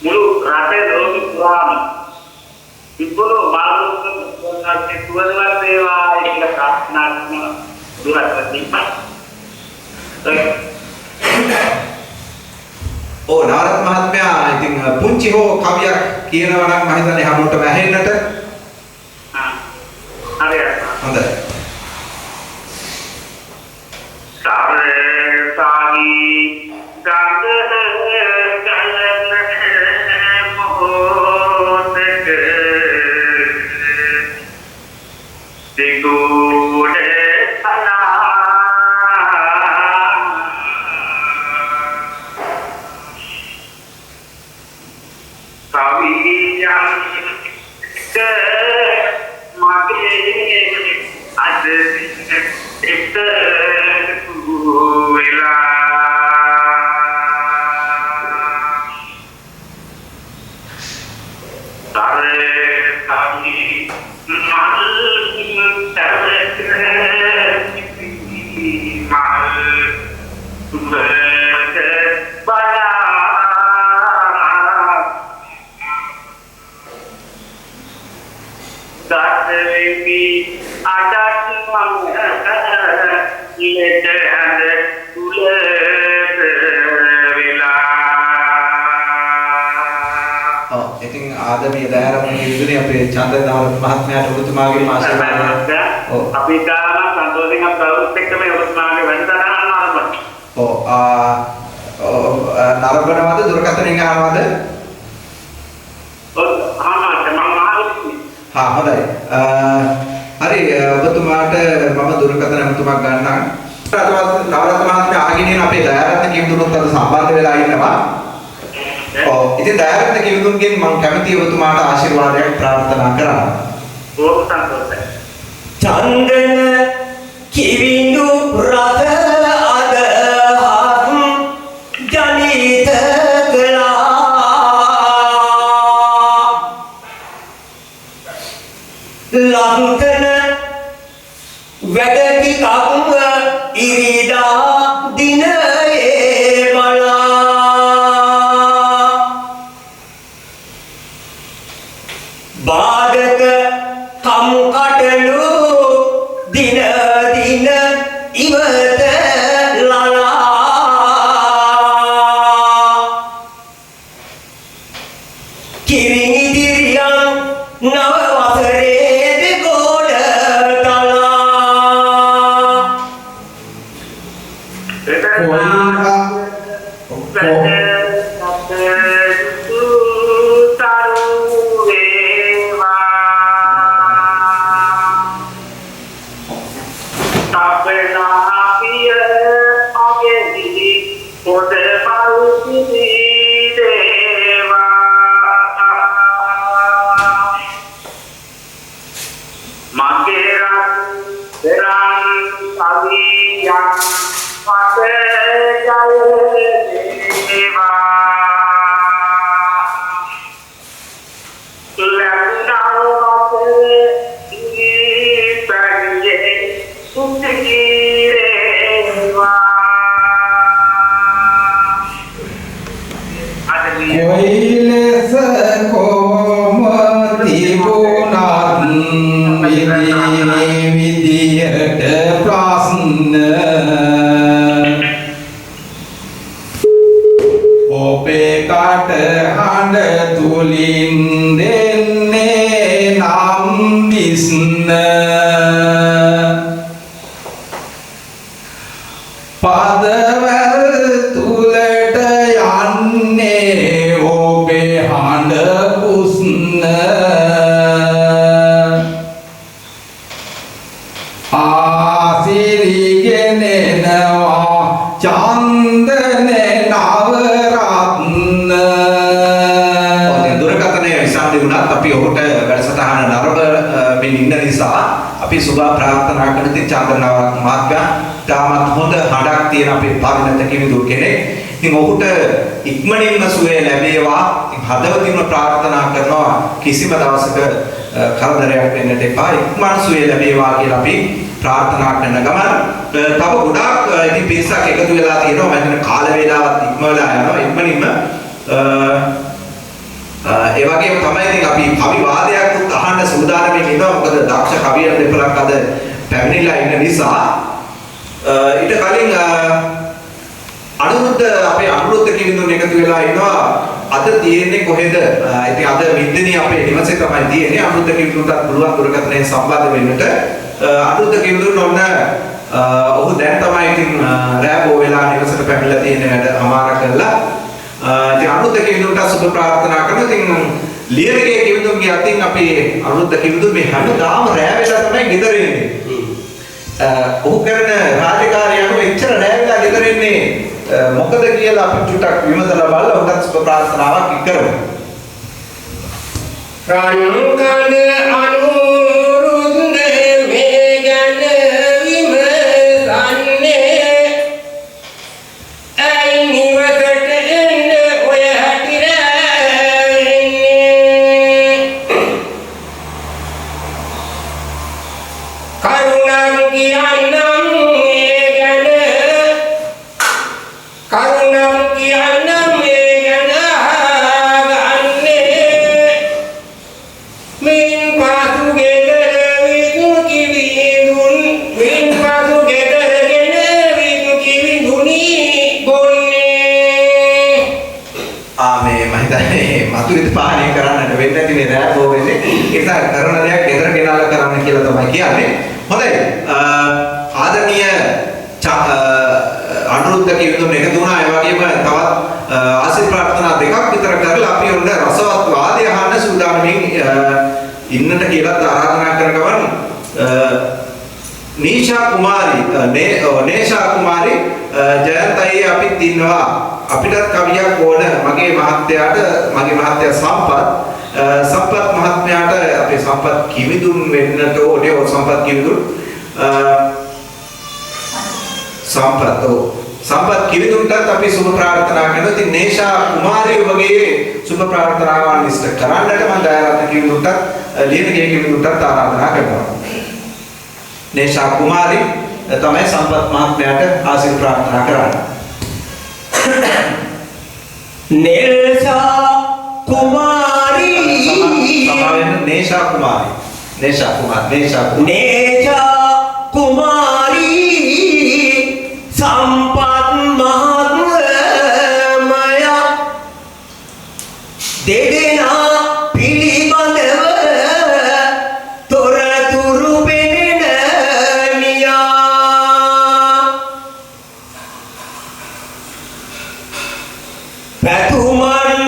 මුළු රටේ ලෝක පුරාම විපුල මානසික සෝනාගේ තුවලවත් වේවා කියලා ප්‍රාර්ථනා කරනවා. දුරට දීපා. නාරත් මහත්මයා ඉතින් පුංචි හෝ කවියක් කියනවා නම් මම හිතන්නේ හැමෝටම ඇහෙන්නට. හරියට. හොඳයි. සාරේ සාහි ගංග ආදමී දයාරමණී විදුනේ අපේ චන්දනවරත් මහත්මයාට ඔබතුමාගේ ආශිර්වාද. අපි තාම සන්තෝෂයෙන් කවුරුත් එක්ක මේ ඔබතුමාගේ වැඩසටහන ආරම්භ. නරඹනවද දුරකථනයෙන් අහනවද? හොඳයි. හරි ඔබතුමාට මම දුරකථන ඔබතුමාක් ගන්නම්. නවරත් මහත්මයා ආගෙන යන අපේ දයාරත්න කිවිඳුනුත් අද සම්බන්ධ වෙලා ඉන්නවා. ඉතින් දයාරත්න කිවිඳුන්ගෙන් මම කැමතියි ඔබතුමාට ආශිර්වාදයක් ප්‍රාර්ථනා කරන්න. බොහොම සතුටුයි. චන්දන කිවිඳු රස අද ජනිත කළා ලංකන වැඩ ටිකක් ඉරිදා දිනයේ බලා බාධක කම්කටලු දින දින ඉවත ලලා කිරිනි දිරියන් නව වසරේ ගොඩ තලා පදවල් තුලට යන්නේ අපි සුබ ප්‍රාර්ථනා කරන ඉතින් චන්ද්‍රනාරාත්න මහත්මයා තාමත් හොඳ හඬක් තියෙන අපේ පරිණත කිවිඳු කෙනෙක්. ඉතින් ඔහුට ඉක්මනින්ම සුවය ලැබේවා. ඉතින් හදවතින්ම ප්‍රාර්ථනා කරනවා කිසිම දවසක කරදරයක් වෙන්නට එපා. ඉක්මන් සුවය ලැබේවා කියලා අපි ප්‍රාර්ථනා කරන ගමන් තව ගොඩාක් ඉතින් පිරිසක් එකතු වෙලා තියෙනවා. මම හිතන කාල වේලාවත් ඉක්ම වෙලා යනවා. ඉක්මනින්ම ඒ වගේම තමයි ඉතින් අපි කවි වාදයක් උත් අහන්න සූදානම්ින් ඉන්නවා. මොකද දක්ෂ කවියන් දෙපළක් අද පැමිණිලා ඉන්න නිසා ඊට කලින් අපේ අනුරුද්ධ කිවිඳුන් එකතු වෙලා ඉන්නවා. අද තියෙන්නේ කොහෙද? ඉතින් අද මිද්දේනේ අපේ නිවසේ තමයි තියෙන්නේ. අනුරුද්ධ කිවිඳුන්ටත් පුළුවන් දුරකථනයෙන් සම්බන්ධ වෙන්නට. අනුරුද්ධ කිවිඳුන් ඔන්න ඔහු දැන් තමයි ඉතින් රැබෝ වෙලා නිවසට පැමිණලා තියෙන වැඩ අමාර කරලා ඉතින් අනුරුද්ධ කිවිඳුන්ට සුබ ප්‍රාර්ථනා කරනවා. ඉතින් ලියනගේ කිවිඳුන්ගේ අතින් අපි අනුරුද්ධ කිවිඳුන් මේ හැමදාම රැ වෙලා තමයි ගෙදර එන්නේ. ඔහු කරන රාජකාරිය අනුව එච්චර රැ වෙලා ගෙදර එන්නේ මොකද කියලා අපි චුට්ටක් විමසලා බලලා උන්ට සුබ ප්‍රාර්ථනාවක් කරමු. රන්කඳ අනුරුද්ධ මේ ගැන විමසන්නේ ඇයි නිවසට එන්න ඔය හැටි රැවෙන්නේ කරුණම් කියන්නම් මේ ගැන කරුණම් කියන්නම් මේ ගැන අහගන්නේ මින් පසු ගෙදර විදු කිවිඳුන් මින් පසු ගෙදරගෙන විදු කිවිඳුනි බොන්නේ මේ මම හිතන්නේ මතුරුත් පාලනය කරන්නට වෙන්නේ නැති මේ රැබෝ වෙන්නේ. ඒ නිසා කරන දෙයක් ගෙදර ගෙනාලා කරන්න කියලා තමයි කියන්නේ. හොඳයි. ආදරණීය අනුරුද්ධ කිවිඳුන් එකතු වුණා. ඒ වගේම තවත් ආශිර්වාද ප්‍රාර්ථනා දෙකක් විතර කරලා අපි ඔන්න රසවත් වාදය අහන්න සූදානම්ින් ඉන්නට කියලා ආරාධනා කරන ගමන් නේෂා කුමාරි ජයන්තයි අපිත් ඉන්නවා. අපිටත් කවියක් ඕන. මගේ මහත්තයා සම්පත් මහත්මයාට අපේ සම්පත් කිවිඳුන් වෙන්නට ඕනේ. සම්පත් කිවිඳුන් සම්පත් කිවිඳුන්ටත් අපි සුබ ප්‍රාර්ථනා කරනවා. ඉතින් නේෂා කුමාරිය වගේ සුබ ප්‍රාර්ථනාවන් ඉෂ්ට කරන්නට මම දයාරත්න කිවිඳුන්ටත් ලියනගේ කිවිඳුන්ටත් ආරාධනා කරනවා. නේෂා කුමාරි තමයි සම්පත් මහත්මයාට ආශිර්වාද ප්‍රාර්ථනා කරන්නේ. නෙල්සා කුමාරි නේෂා කුමාරි සම්පත් මහත්මයා දෙදෙනා පිළිබඳව තොරතුරු පෙන්නනියා පැතුමන්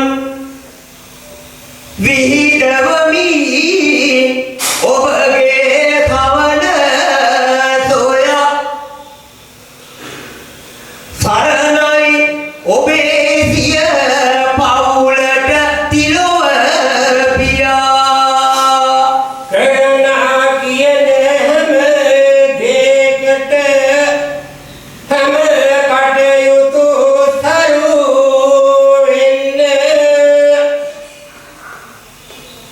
විහිදවමි ඔබගේ තවන සොයා සරණයි ඔබේ සිය පවුලට තිලොව පියා කරනා කියන හැම දෙයකට හැම කටයුතු සරු වෙන්න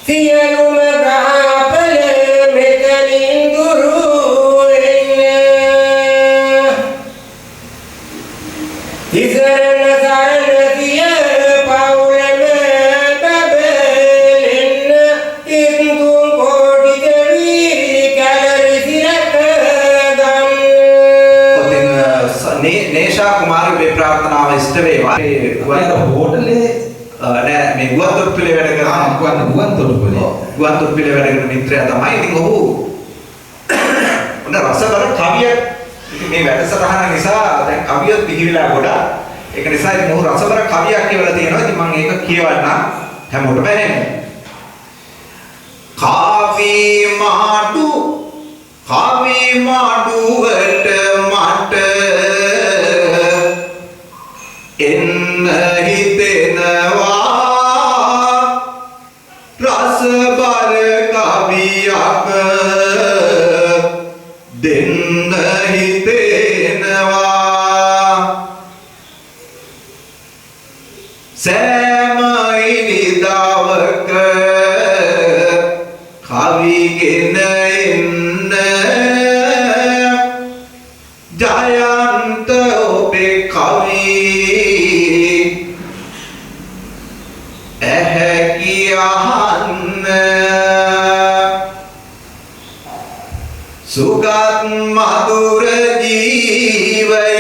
සියලුම ග්‍රහඵල මෙතනින් දුරු වෙන්න ඉසරණ සරණ සිය පවුලම බබලෙන්න ඉන්දුන් කෝටි දෙවි කැලරි සිරක ගන්න නේෂා කුමාරි මේ ප්‍රාර්ථනාව ඉෂ්ට වේවා. හෝටලේ නෑ මේ ගුවන්තොටුපළේ වැඩ කරන ගුවන්තොටුපළේ වැඩ කරන මිත්‍රයා තමයි. ඉතින් ඔහු ඔන්න රසබර කවියක් ඉතින් මේ වැඩසටහන නිසා දැන් කවියත් පිහිවිලා ගොඩක්. ඒක නිසා ඉතින් ඔහු රසබර කවියක් කියවලා තියෙනවා. ඉතින් මම ඒක කියවන්නම් හැමෝටම ඇහෙන්න. කවි මාඩුවට මට එන්න හිතෙනවා රසබර කවියක් ඇහැකි අහන්න සුගත් මధుර ජීවය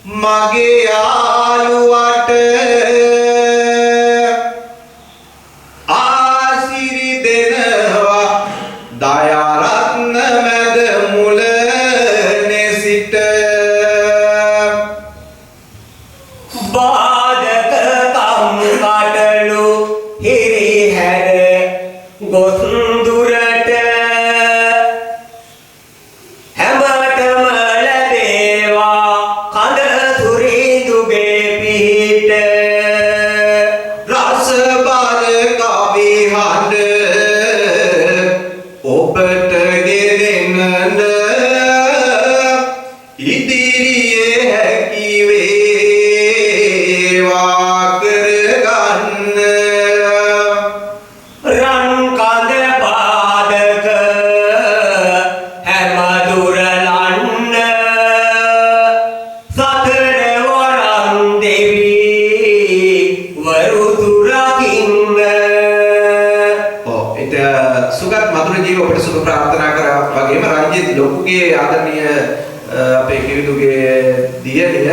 මගේ යාළුවට ආසිරි දෙනවා දයාරත්න මැද මුලනේ සිට බාධක කම් කටළු හිරිහැර ගොස් දුරට හැමතම ලැබේවා කඳ සුරිඳුගේ පිහිට රස බල කවි හඬ ඔබට ගෙනෙන්න ඉදිරියේ හැකි වේවා කරගන්න රන් කඳ පාදක හැම දුරලන්න සතර වරන් දෙවි වරුතු රකින්න ඉත සුගත් මధుර ජීව ඔබට සුබ ප්‍රාර්ථනා කරා වගේම රංජිත් ලොකුගේ ආදරණීය අපේ කිවිදුගේ දියණිය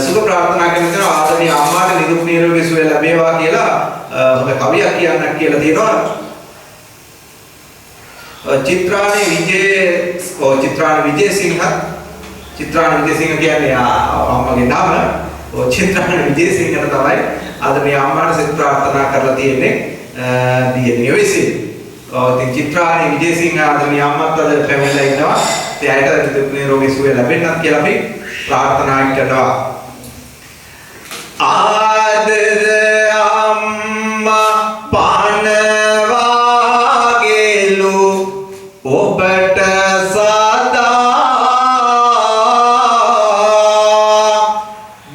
සුබ ප්‍රාර්ථනා කරන ආදරණීය අම්මාට නිදුක් නිරෝගී සුවය ලැබේවා කියලා හොඳ කවියක් කියන්නක් කියලා තියෙනවා. චිත්‍රාණි විජේසිංහ කියන්නේ අම්මගේ නම. චිත්‍රාණි විජේසිංහට තමයි ආදරණීය අම්මාට සුබ ප්‍රාර්ථනා කරලා තියෙන්නේ දියණිය විසින්. ඉතින් චිත්‍රාණි විජේසිංහ ආදරණීය අම්මත් අද පැමිණලා ඉන්නවා. ඒ අයට නිදුක් නිරෝගී සුවය ලැබෙන්නත් කියලා අපි ප්‍රාර්ථනා කරනවා. ආදර අම්මා පනවාගෙලු ඔබට සදා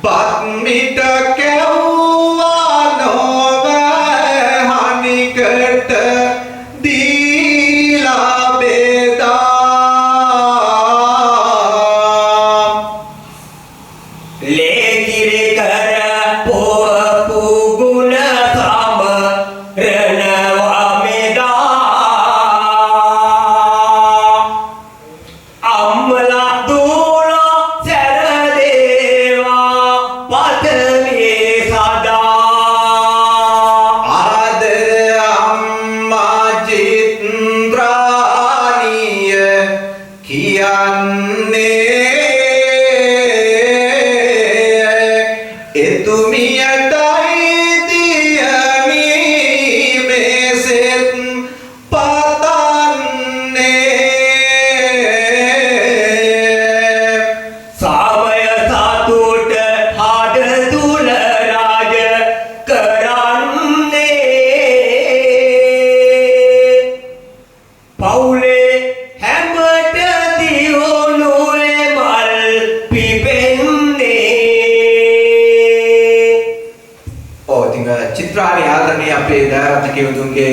බත් මිට කැව්වා නොව හනිකට දීලා බෙදා ලේකිරි කර පොපු ගුණ සම රණවා මෙදා අම්මලා දූලා සැර දේවා පතලේ සදා ආදර අම්මා චිත්‍රාණිය කියන්නේ එතුමියටයි දියණි මෙසෙත් පතන්නේ සාමය සතුට හඩ තුල රාජ කරන්නේ පවුලේ හැමට දියුණුවේ මල් පිපෙන්නේ ඉතින් චිත්‍රාණි ආදරණීය අපේ දයාරත්න කෙවතුන්ගේ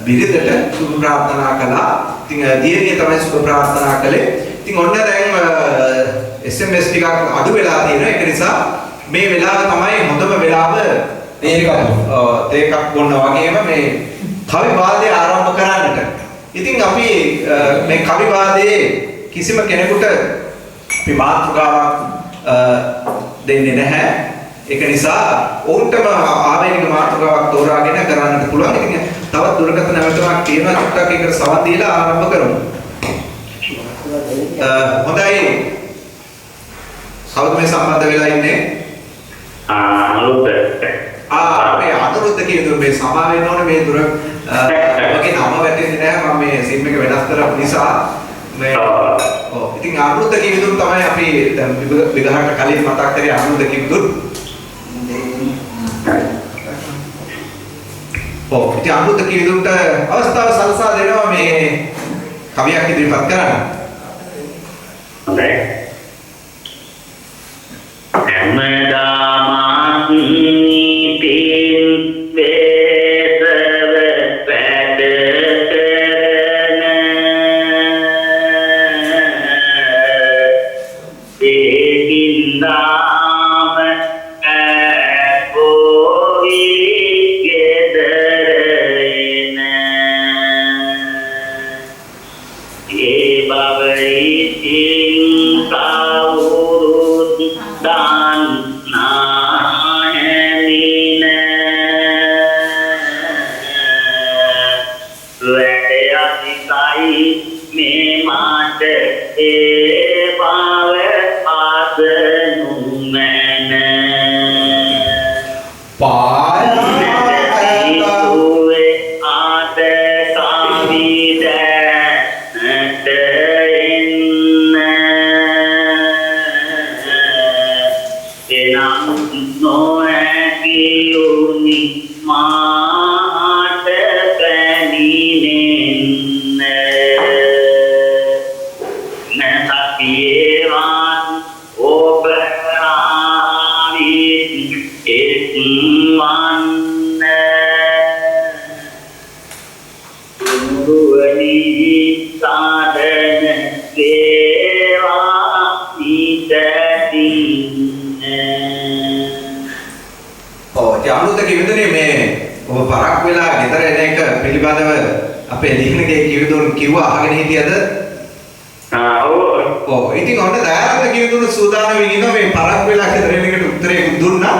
බිරිඳට සුබ ප්‍රාර්ථනා කළා. ඉතින් දියණිය තමයි සුබ ප්‍රාර්ථනා කළේ. ඉතින් ඔන්න දැන් SMS ටිකක් අඩු වෙලා තියෙනවා. ඒක නිසා මේ වෙලාව තමයි හොඳම වෙලාව තේ එකක් බොන්න වගේම මේ කවි වාදය ආරම්භ කරන්නට. ඉතින් අපි මේ කවි වාදයේ කිසිම කෙනෙකුට අපි මාතෘකාවක් දෙන්නේ නැහැ. ඒක නිසා ඔවුන්ටම ආවේනික මාතෘකාවක් තෝරාගෙන කරන්නට පුළුවන්. ඉතින් තවත් දුරකථන නැවතමක් තියෙනවා. චුට්ටක් ඒකට සවන් දීලා ආරම්භ කරමු. හොඳයි. කවුද මේ සම්බන්ධ වෙලා ඉන්නේ? අනුරුද්ධ. අපේ අනුරුද්ධ කියන මේ සමා වෙන්න ඕනේ මේ දුර ඔබගේ නම වැටෙන්නේ නැහැ. මම මේ සිම් එක වෙනස් කරපු නිසා මේ ඉතින් අනුරුද්ධ කියන තමයි අපි දැන් විගහකට කලින් මතක් කරේ අනුරුද්ධ කියන ඉතින් අනුරුද්ධ කියන අවස්ථාව සලසා දෙනවා මේ කවියක් ඉදිරිපත් කරන්න. හොඳයි. හැමදාමත් නීතින් වේසව වැඩ කරන ඒකින්දාම පොවිලි आई මේ මාට ඒ පාව ආසනු මැන නැතිතුවේ ආත කාවිද නැට එන්න එනම් නොහැකි උනි මාට පැමිණෙන්න නැසතියවන් ඔබ ආවිත් එත්වන්න තුරුවනි සාධන සේවා ඉතතින්න ඉතින් අනුරුද්ධ කිවිඳුනේ මේ ඔබ පරක් වෙලා ගෙදර එන එක පිළිබඳව අපේ ලිඛනකේ කිවිඳුන් කිව්වා අහගෙන හිටියද? ඔව්. ඉතින් ඔන්න දයාරත්න කිවිඳුන් සූදානම් වෙනවා මේ පරක් වෙලා ගෙදර එන එකට උත්තරේ දුන්නා.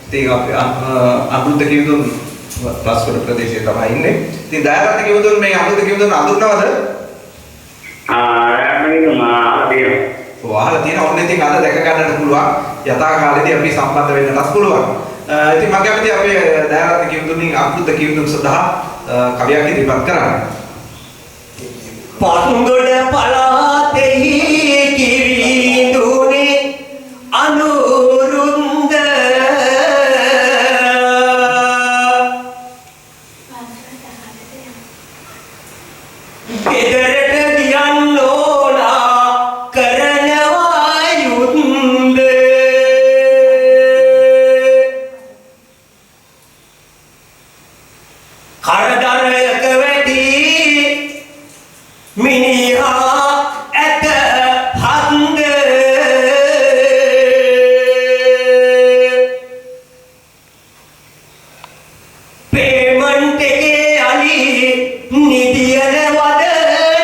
ඉතින් අපේ අනුරුද්ධ කිවිඳුන් පස්වර ප්‍රදේශයේ තමයි ඉන්නේ. ඉතින් දයාරත්න කිවිඳුන් මේ අනුරුද්ධ කිවිඳුන් අඳුරනවද? අහලා තියෙනවා. ඔන්න ඉතින් අද දැක ගන්නට පුළුවන්. යථා කාලෙදී අපි සම්බන්ධ වෙන්නටත් පුළුවන්. ඉතින් මම කැමති අපේ දයාරත්න කිවිඳුන්ගෙන් අනුරුද්ධ කිවිඳුන් සඳහා කවියක් ඉදිරිපත් කරන්න. පත්ගොඩ පළාතෙහි කිවිඳුනේ අනුරුන්ද ගෙදරට ගියන්න ඕනා කරනවා යුද්ධ කරදරයක වැටි මිනිහා ඇත හන්ද පේමන්ට් එකේ අලි නිදියනවද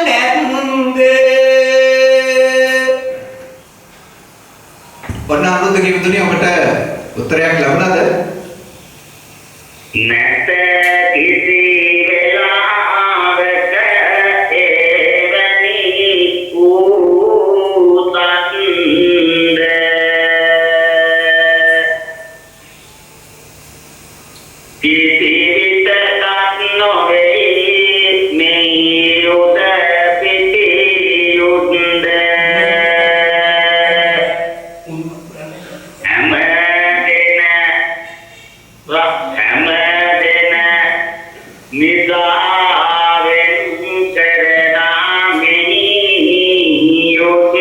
නැන්ද ඔන්න අනුරුද්ධ කිවිඳුනේ ඔබට උත්තරයක් ලැබුණාද? නැත කිසි වෙලාවක එවැනි උසන්ද කිසි විටකත් නොවේ මේ උද පිටි යුද්ධ නිදාවෙන් කරනා මිනියුන්ද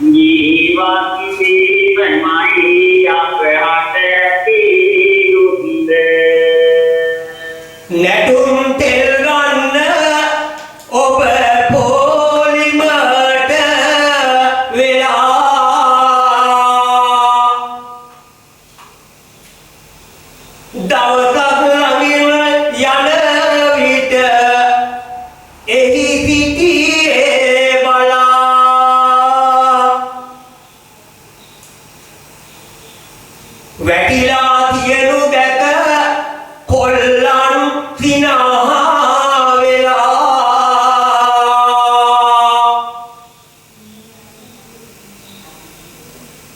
ජීවත් වීමයි අපහට තියුන්ද නැටුම් තෙල් ගන්න ඔබ පොලිමට වෙලා දවසක් ළඟින් යන විට එහි සිටියේ බලා වැටිලා තියනු දැක කොල්ලන් සිනහා වෙලා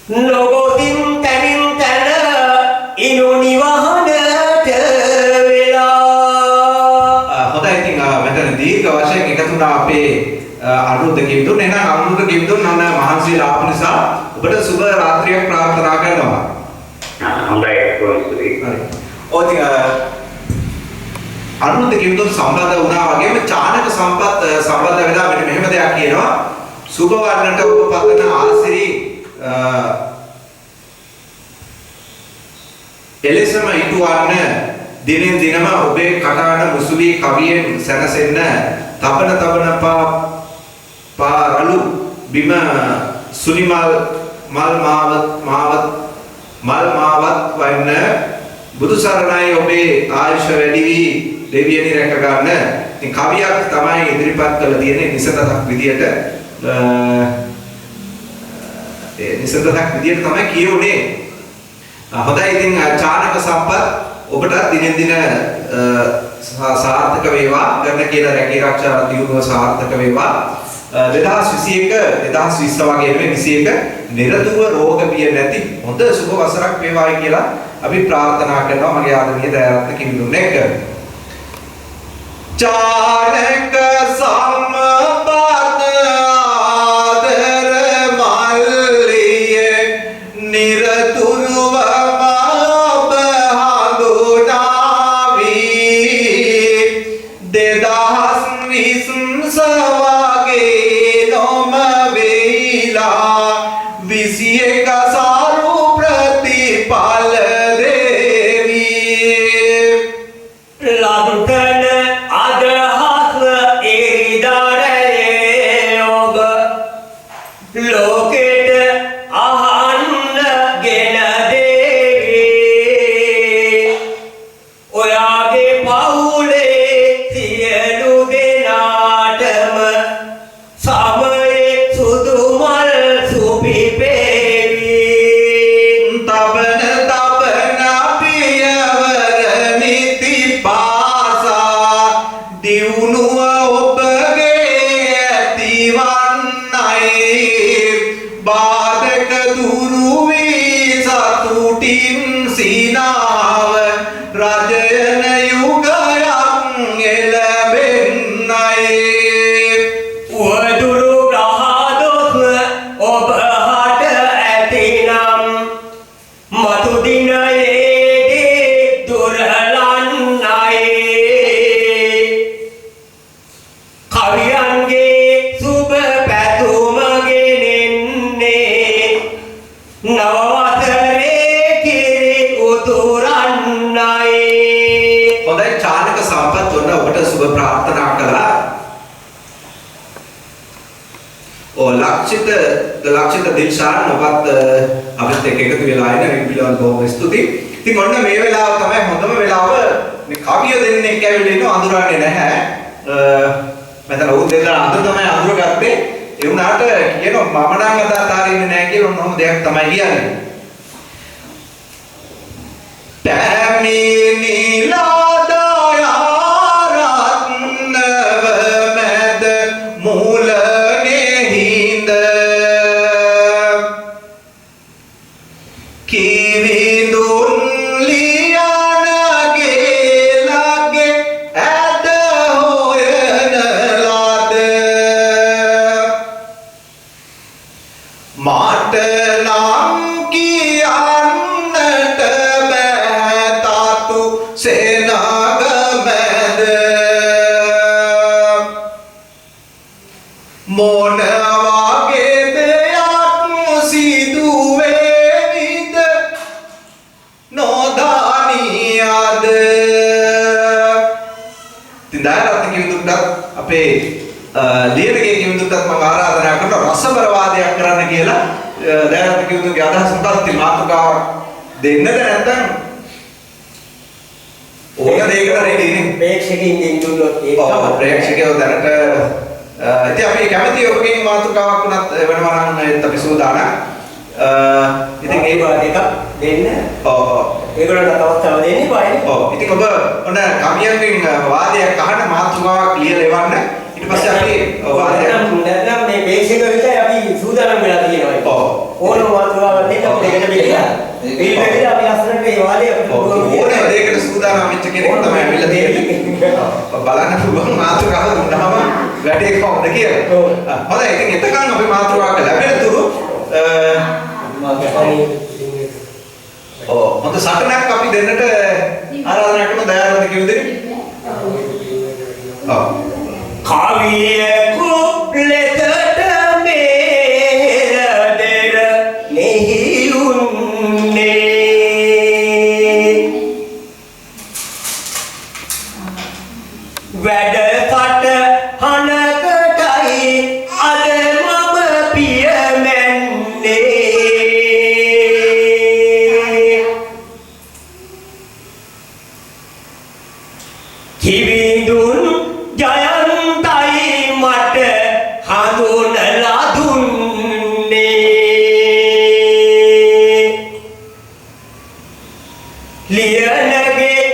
නොගොසින් තැනින් තැන ඉනු නිවහනට වෙලා හොඳයි ඉතින් මෙතන දීර්ඝ වශයෙන් එකතු වුණා අපේ අනුරුද්ධ කිවිඳුන්. එහෙනම් අනුරුද්ධ කිවිඳුන් නම මහන්සි වෙලා ආපු නිසා ඔබට සුබ රාත්‍රියක් ප්‍රාර්ථනා කරනවා. හොඳයි කොහොමද? හරි. ඔය අනුරුද්ධ කිවිඳුන් සම්බන්ධ වුණා වගේම චානක සම්පත් සම්බන්ධ වෙලා මෙන්න මෙහෙම දෙයක් කියනවා. සුබ වර්ණට ඔබ පතන ආසිරි එලෙසම ඉටුවන්න දිනෙන් දිනම ඔබේ කටහඬ මුසුවී කවියෙන් සැනසෙන්න තපන පාරලු බිම සුනිමල් මල් මාවත් වන්න බුදු සරණයි ඔබේ ආයුෂ වැඩි වී දෙවියනි රැක ගන්න. ඉතින් කවියක් තමයි ඉදිරිපත් කළ තියෙන්නේ නිසඳක් විදියට. නිසඳක් විදියට තමයි කියුනේ. හොඳයි ඉතින් චානක සම්පත් ඔබට දිනෙන් දින සාර්ථක වේවා කරන කියන රැකී ආරක්ෂා දියුණුව සාර්ථක වේවා 2021 2020 වගේ නෙමෙයි 21 නිරතුරුව රෝග බිය නැති හොඳ සුබ වසරක් වේවායි කියලා අපි ප්‍රාර්ථනා කරනවා මගේ ආදරණීය දයාරත්න කිවිඳුන් එක්ක चाणक समबद आदर मल्लिय निरतुरुव माब हंदुनावी देदास विसंसवागे नोम वेला विसिये का सारू प्रतिपाल देवी ලබුතන අදහස් ඉරිදරේ ඔබ ලෝකෙට අහන්න ගෙන දෙවි ඔයාගේ පවුලේ සියලු දෙනාටම සමයේ සුදු මල් සුපිපේවි तबन तबन पियवर नीति पासा दिवुनुव ඔබගේ ඇතිවන්නයි බාධක දුරු වී සතුටින් සිනාව රජයන යුගයක් එළඹෙන්නයි උවදුරු ග්‍රහදොස් ඔබ හට ඇතිනම් මතු දිනයේදී දුරලන්නයි කවියන්ගේ සුබ පැතුම ගෙනෙන්නේ නව වසරේ කිරි උතුරන්නයි හොඳයි චානක සම්පත් වන්න ඔබට සුබ ප්‍රාර්ථනා කළා. ලක්ෂිත දිල්ෂාන් ඔබත් අපිත් එක්ක එකතු වෙලා ඉන්න මේ පිළිවෙල බොහොම ස්තුතියි. ඉතින් ඔන්න මේ වෙලාව තමයි හොඳම වෙලාව මේ කවිය දෙන්නෙක් ඇවිල්ලා ඉන්න අඳුරන්නේ නැහැ. මම උන් දෙන්නා අඳුර තමයි අඳුරගත්තේ. ඒ වුණාට කියනවා මම නම් අදාතාරින්නේ නැහැ කියලා ඔන්නෝම දෙයක් තමයි කියන්නේ. පැමිණිලා දයාරත්නව මැද මූලනෙහිඳ කිවිඳුන් ලියනගේ ලගේ ඇද හොයන ලද මාට නම් කියන්නට බෑ තාතු සේනග මැද මොන වගේ දෙයක් සිදු වේවිද නොදනියද ඉතින් දායරත්න කිවිඳුන්ට අපේ ලියනගේ කිවිඳුන්ටත් මම ආරාධනා කරනවා රසබර වාදයක් කරන්න කියලා දායරත්න කිවිඳුන්ගේ අදහස මොකක්ද මාතෘකාවක් දෙන්නද නැත්නම් ඕන දෙයකට රෙඩි නේ ප්‍රේක්ෂකයින් දෙන්න දුන්නොත් ඒක ඔව් ප්‍රේක්ෂකයෝ දැනට ඉතින් අපි කැමති ඔබගෙන් මාතෘකාවක් වුණත් වෙනවා නම් ඒත් අපි සූදානම්. ඉතින් ඒ වාදයක දෙන්න. ඔව් ඔව්. ඒගොල්ලන්ට අවස්ථාව දෙන්නේ බයනේ. ඔව්. ඉතින් ඔබ ඔන්න කවියන්ගෙන් වාදයක් අහන්න මාතෘකාවක් ලියලා එවන්න. ඊට පස්සේ අපි වාදයක් නැත්නම් මේ බේසික විතරයි අපි සූදානම් වෙලා තියෙනවා. ඔව්. ඕනම මාතෘකාවක් දෙන්න අපිට එකට බෙදලා. ඊළඟට අපි අසරට මේ වාදය අපිට ඕනේ දෙයකට සූදානම් වෙච්ච කෙනෙක් තමයි අවිල්ලා තියෙන්නේ. බලන්න පුළුවන් මාතෘකාව දුන්නාම වැඩේ කොහොමද කියලා. හොඳයි ඉතින් එතකන් අපි මාතෘකාවක් ලැබෙන තුරු හොඳ සටනක් අපි දෙන්නට ආරාධනා කරන දයාරත්න කිවිඳුනි. ඔව්. කවිය කුප්ලෙතට මේරදෙර නෙහියුන්නේ වැඩ කට හනකටයි අද මම පියමැන්නේ කිවිඳුන් ජයන්තයි මට හඳුනලා දුන්නේ ලියනගේ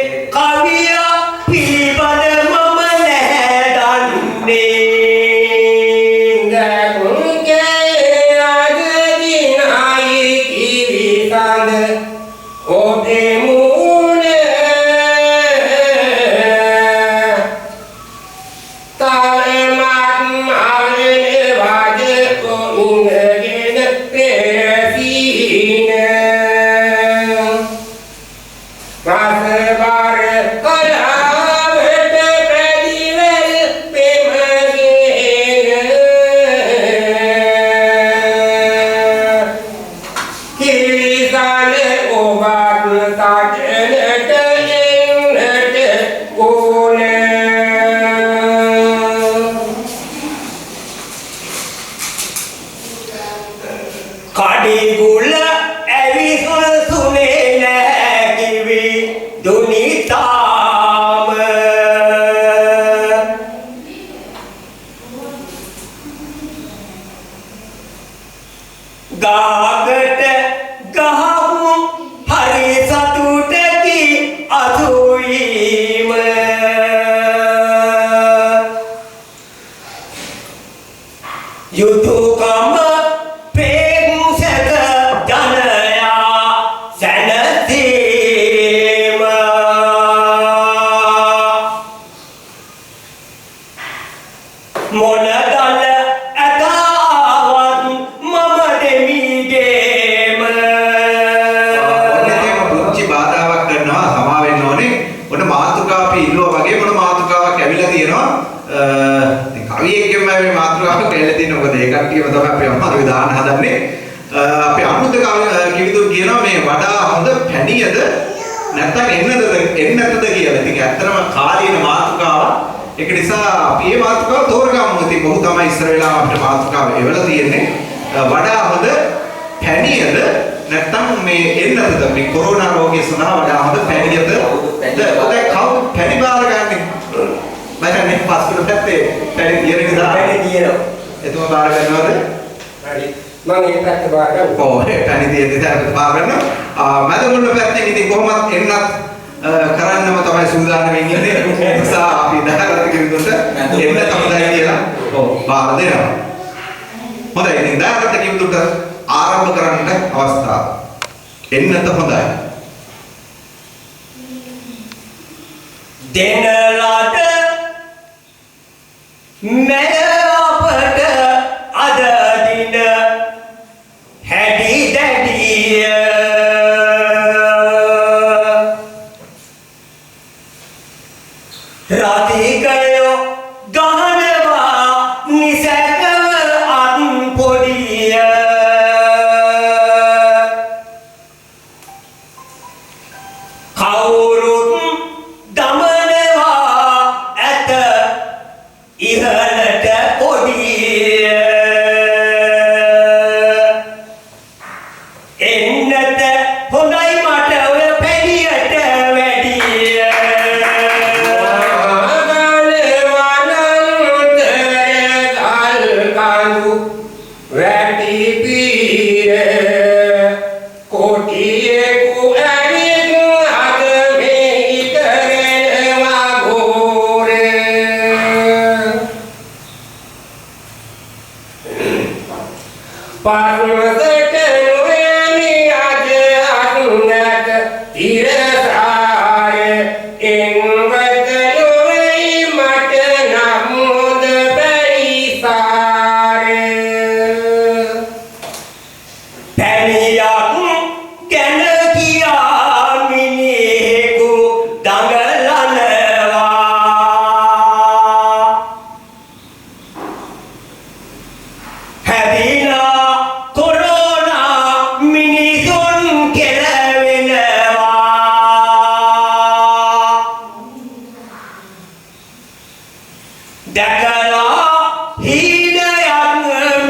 Hidayat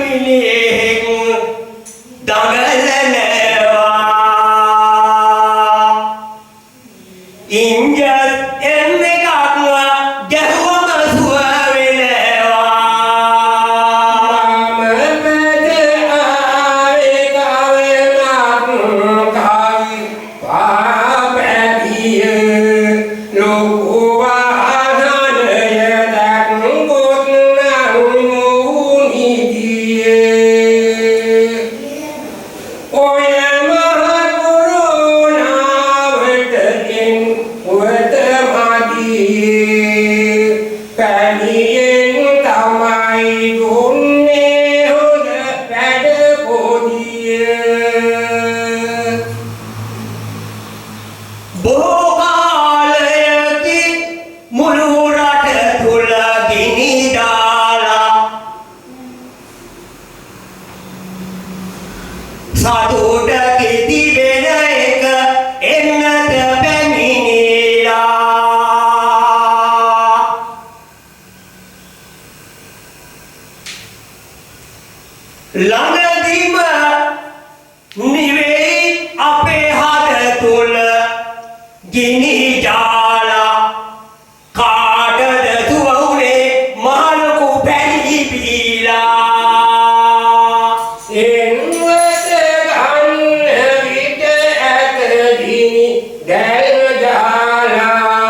milik dangalana බොහෝ කාලයකින් මුළු රට තුල ගිනි දාලා සතුට කිති වෙන එක එන්නට පැමිණිලා ළඟදීම නිවෙයි අපේ හද තුල ගිනි ජාලා කාටද තුවුනේ මහලොකු පැණි බීලා එන්වත ගන්න විට ඇත ගිනි දැල් ජාලා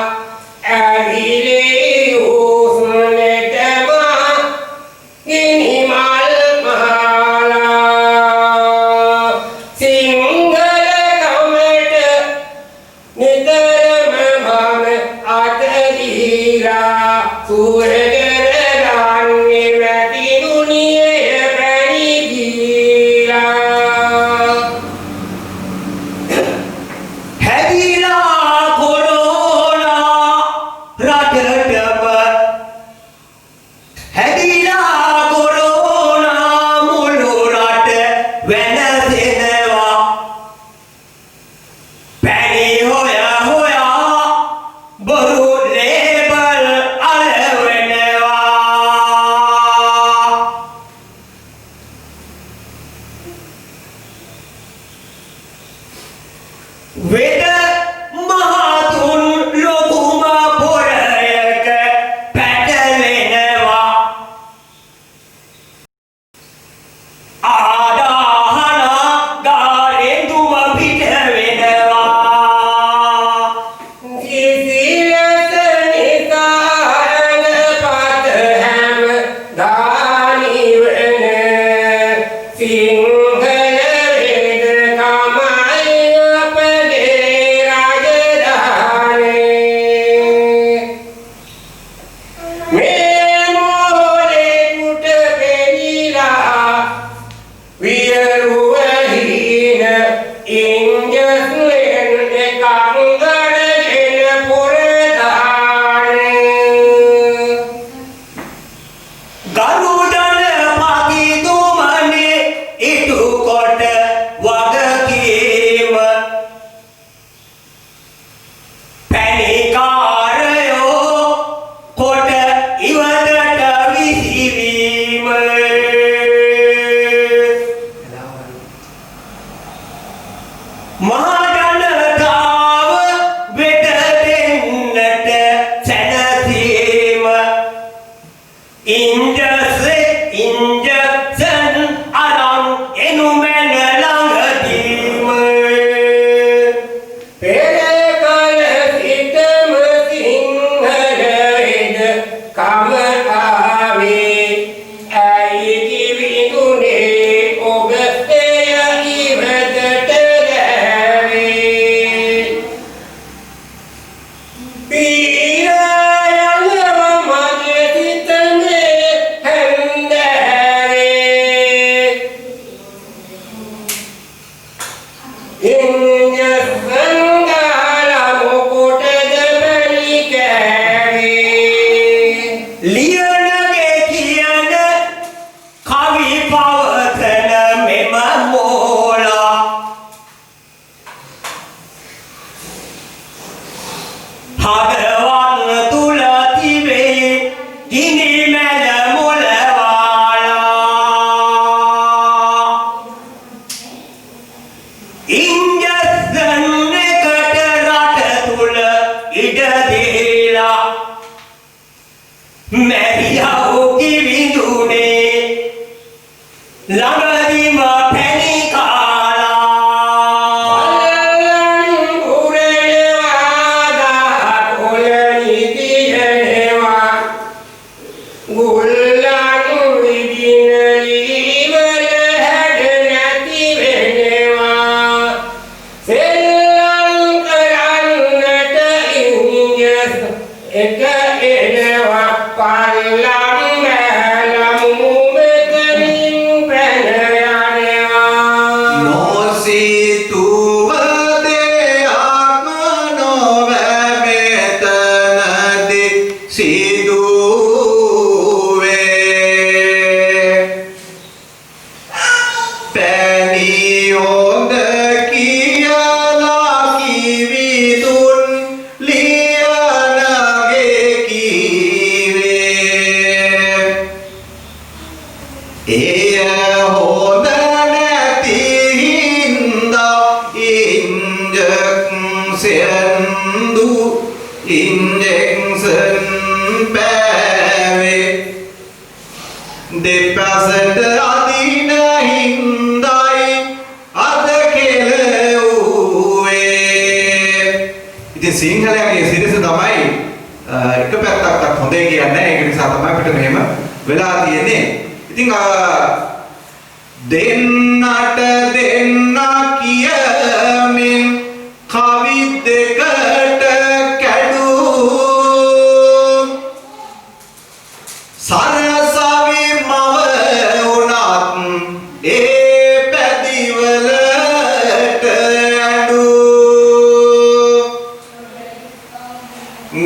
ඇවිලේ උස්නෙටම ගිනි මල් මහලා සිංහල කමට නිතරම මම අතදීලා සුරගෙන ගන්නේ වැටිනුනියේ පැණි බීලා හැදිලා කොරෝනා රටටම හැදිලා කොරෝනා මුළු රට වෙනසෙනවා පැණි හොයා බොරු ලේබල් අලවනවා වෙද මහතුන් ලොකුම පොරයක පැටලෙනවා ආදාහන ගාලෙන්දුම පිට වෙනවා කිසිලස නිසාරණ පත හැම දානිවන සිංහල වේද කමයි අපගේ රාජධානී මේ මොහොතේට පෙනිලා වියරුවහින ඉංජස්ලෙන් එකක් ගඩගෙන පුරදානේ ගරුඩන පතිතුමනේ ඉටු කොට වගකීම පැණිකාරයෝ කොට ඉවතට විසිවීම මහජනතාව වෙත දෙන්නට සැනසීම ඉන්ජෙක්ෂන් අරන් එනුමැන ළඟදීම පෙරකල සිටම සිංහලෙද කම ආවේ ඇයි කිවිඳුනේ ඔබ එය ඉවතට ගෑවේ පීරා යනවා මගේ සිතමේ හැන්දෑවේ ඉන්ජෙක්ෂන් ගාලා මොකටද පැණි කෑවේ ලියනගේ කියන කවි පවතන මෙම මෝලා හදවත් තුල තිබේ ගිනි මැල මුලවාලා ඉන්ජෙක්ෂන් එකට රට තුල ඉඩ දීලා මැරියෝ කිවිඳුනේ ළඟදීම පැණි කාලා අලලන් උරේවා දා කොලනි දියනවා ගුල්ලන් විදිනලි වල හැඩ නැති වෙනවා සෙල්ලම් කරන්නට ඉංජස් එක එනවා පල්ලම් මැලම් මෙතනින් පැන යනවා නොසිතුව දෙයක් injection පැවේ දෙපසට අදින හින්දයි අද කෙලුවේ. ඉතින් සිංහලයේ සිරිස තමයි එක පැත්තක්වත් හොඳේ කියන්නේ නැහැ. ඒක නිසා තමයි අපිට මෙහෙම වෙලා තියෙන්නේ. ඉතින් දෙන්නට දෙන්න කියමින් කවි දෙකට කැඩු සරසවි මව උනත් ඒ පැදිවලට ඇඩු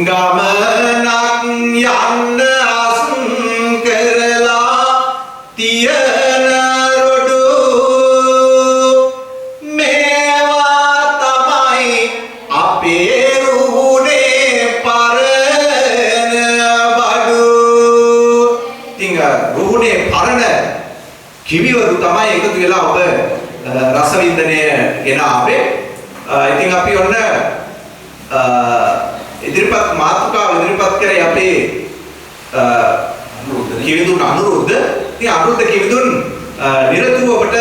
ගමනක් යන්න අස් කරලා තියන රොඩු මේවා තමයි අපේ රුහුණේ පරණ බඩු. ඉතින් රුහුණේ පරණ කිවිවරු තමයි එකතු වෙලා ඔබ රසවින්දනය ගෙන ආවේ. ඉතින් අපි ඔන්න ඉදිරිපත් මාතෘකාව ඉදිරිපත් කරේ අපේ කිවිදුන් අනුරුද්ධ. ඉතින් අනුරුද්ධ කිවිදුන් නිරතුරුව ඔබට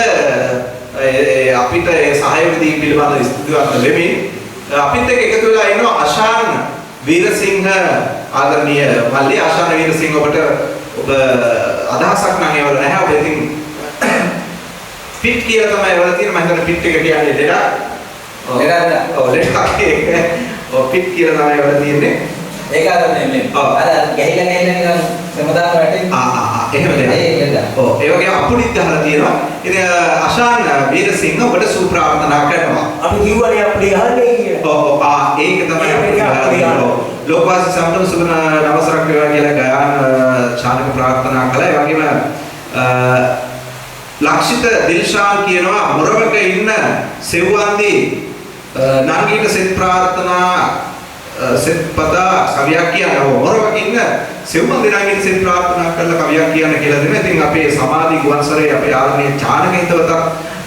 අපිට සහයෝග දී පිළිබඳව ස්තුතිවන්ත වෙමින් අපිත් එක්ක එකතු වෙලා ඉන්නවා අශාන් වීරසිංහ ආදරණීය මල්ලි. අශාන් වීරසිංහ ඔබ අදහසක් නම් ඒවල නැහැ. ඔබ ඉතින් පිට් කියලා තමයි ඒවල තියෙන. මම හිතන්නේ පිට් එක කියන්නේ දෙඩක්. ඔව් ලෙඩක්. ඔව් පිට් කියලා තමයි ඒවල තියෙන්නේ. ඒක අර නෙමෙයි. අර ගහිලා නිකන් සමදාන වැටෙන්නේ. එහෙම දෙයක්. ඔව් ඒ වගේ අපුඩිත් ගහලා තියෙනවා. ඉතින් අශාන් වීරසිංහ ඔබට සුප්‍රාර්ථනා කරනවා. අපි කිව්වනේ අපිට ගහන්නේ කියලා. ඔව් ඒක තමයි ලෝකවාසී සම්පූර්ණ සුබ නවසරක් වේවා කියලා ගයාන ඡානක ප්‍රාර්ථනා කළා. ඒ වගේම ලක්ෂිත දිල්ෂාන් කියනවා මොරවක ඉන්න සෙව්වන්දි නංගීට සෙත් ප්‍රාර්ථනා සෙත් පදා කවියක් කියනවා. මොරවක ඉන්න සෙව්වන්දි නංගීට සෙත් ප්‍රාර්ථනා කරලා කවියක් කියන කියලා දෙනවා. ඉතින් අපේ සමාධි ගුවන්සරේ අපේ ආරණ්‍ය ඡානක හිතවතක්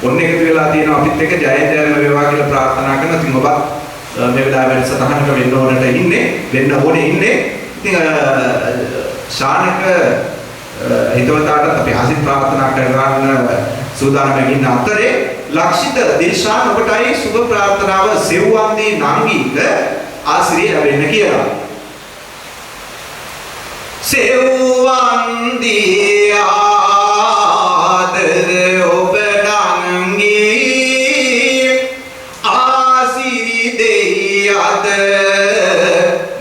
ඔන්න එකතු වෙලා තියෙනවා. අපිත් එක්ක ජය ජයම වේවා කියලා ප්‍රාර්ථනා කරනවා. ඉතින් ඔබත් මේ වෙලාවේ වැඩසටහනක වෙන්න ඕනේ ඉන්නේ. ඉතින් ශානක හිතවතාට අපි ආසිත ප්‍රාර්ථනා කරගන්න සූදානම් ඉන්න අතරේ ලක්ෂිත දිල්ෂාන් ඔබටයි සුබ ප්‍රාර්ථනාව සෙව්වන්දි නංගීට ආශ්‍රය ලැබෙන්න කියලා. සෙව්වන්දි ආදර ඔබ නංගී ආසිරි දෙයි අද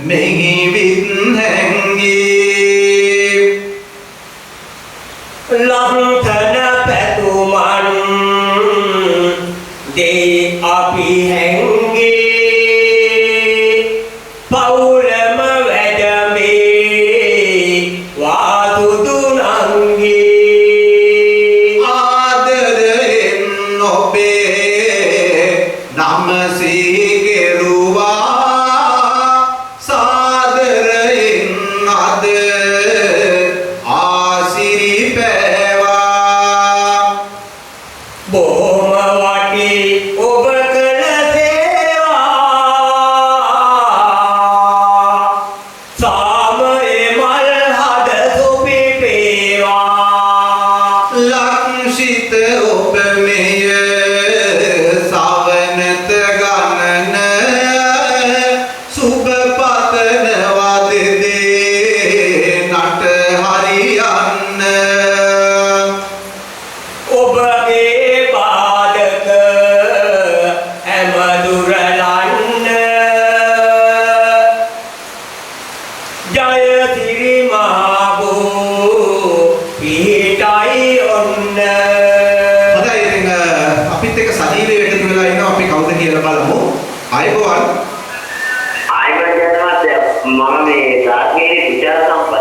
මෙහි වින්හැංගී ලම්තන පැතුමන් දෙයි අපි හැංගේ පවුලම වැඩමේ වාදුදු නංගේ ආදරෙන් ඔබේ නම සීගෙරුවා සාදරෙන් අද ආසිරි පෑවා බොහොම වටි ඔබ කළ සේවා සාමයේ මල් හද සුපිපේවා ලක්ෂිත ඔබ මෙය සවනත ගණන සුබ පතනවා දෙදේ නට හරියන්න ඔබගේ පාදක හැම දුරලන්න ජය සිරි මහබෝ පිහිටයි ඔන්න හොඳයි ඉතින් අපිත් එක්ක සජීවීව එකතු වෙලා ඉන්නවා අපි කවුද කියලා බලමු අයබෝවන් මම මේ රාජ්‍යයේ විචාර සම්පත්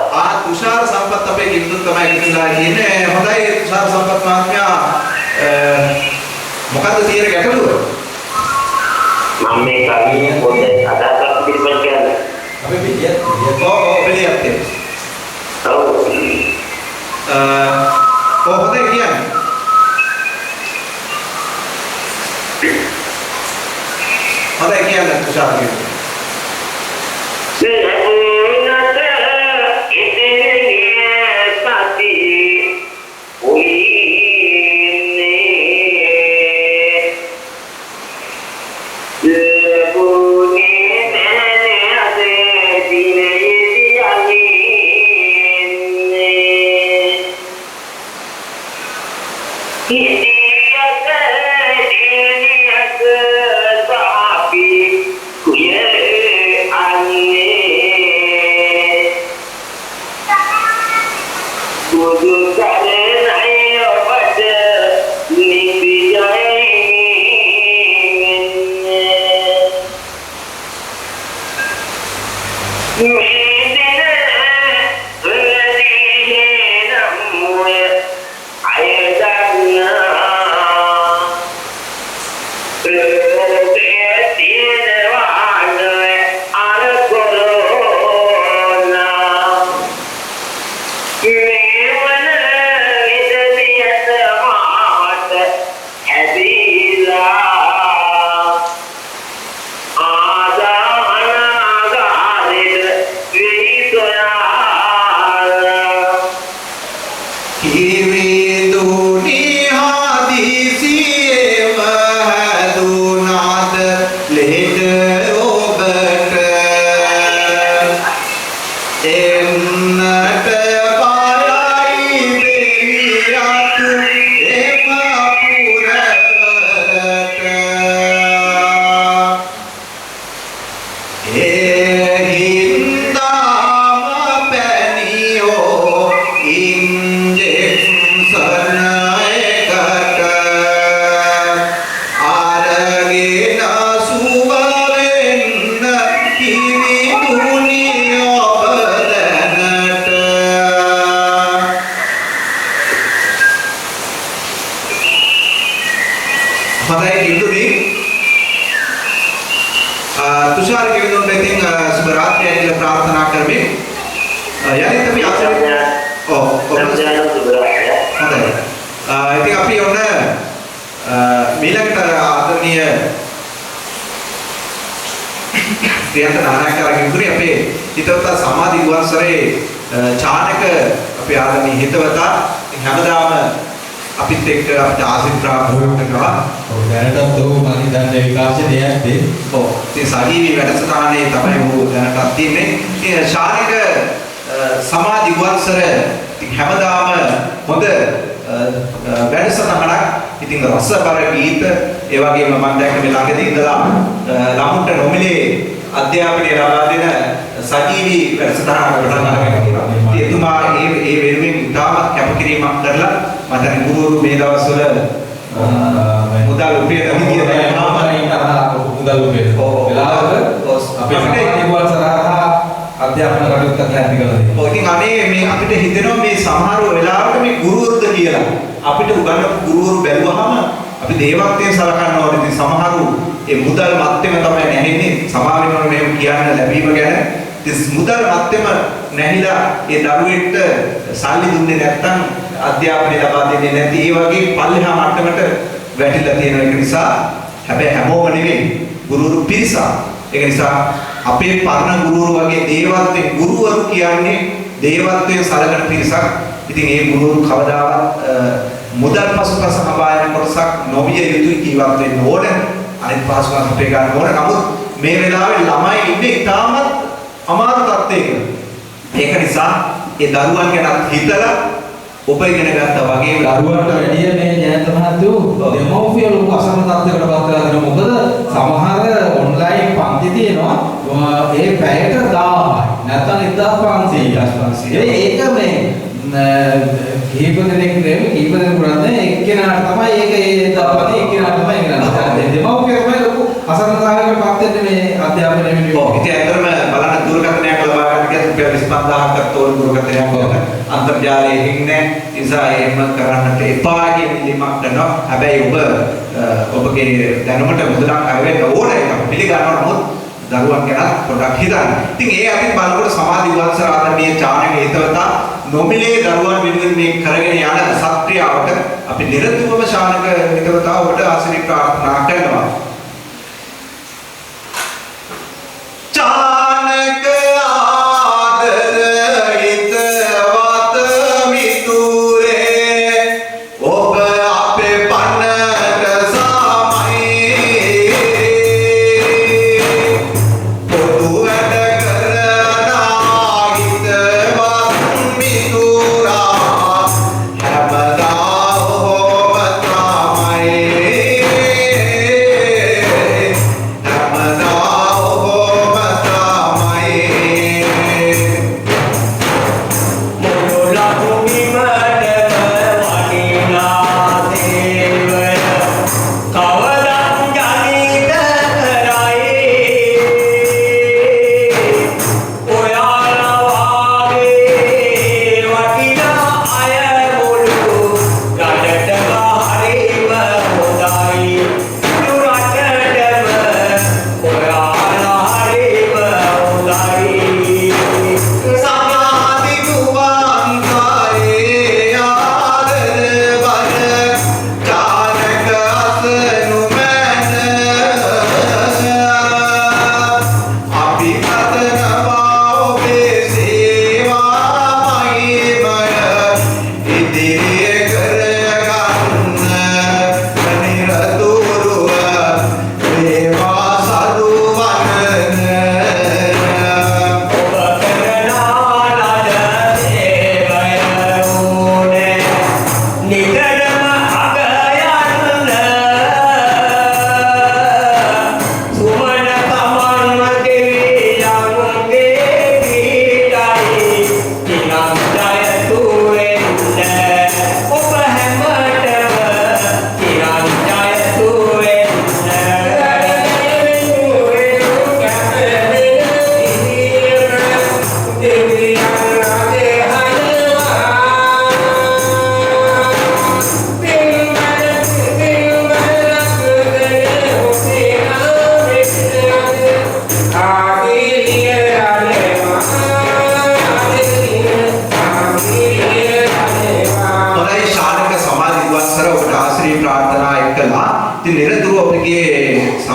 තුෂාර සම්පත් අපේ කිවිදුන් තමයි එකතු වෙලා ඉන්නේ හොඳයි තුෂාර සම්පත් මහත්මයා මොකද්ද තියෙන ගැටලුව මම මේ කවිය පොඩ්ඩක් අදාළව පිළිබඳ කියන්නේ අපි පිටියක් පිළියක් තියෙනවා ඔව් හොඳයි කියන්නේ හොඳයි කියන්න තුෂාර කියන්න. දරුවන් ගැන පොඩ්ඩක් හිතන්න. ඉතින් ඒ අතින් බලනකොට සමාධි වංශ ආදරණීය චානක හේතවතා නොමිලේ දරුවන් වෙනුවෙන් මේ කරගෙන යන සත්‍යාවට අපි නිරතුරුවම ශානක හේතවතා ඔබට ආශිර්වාද ප්‍රාර්ථනා කරනවා.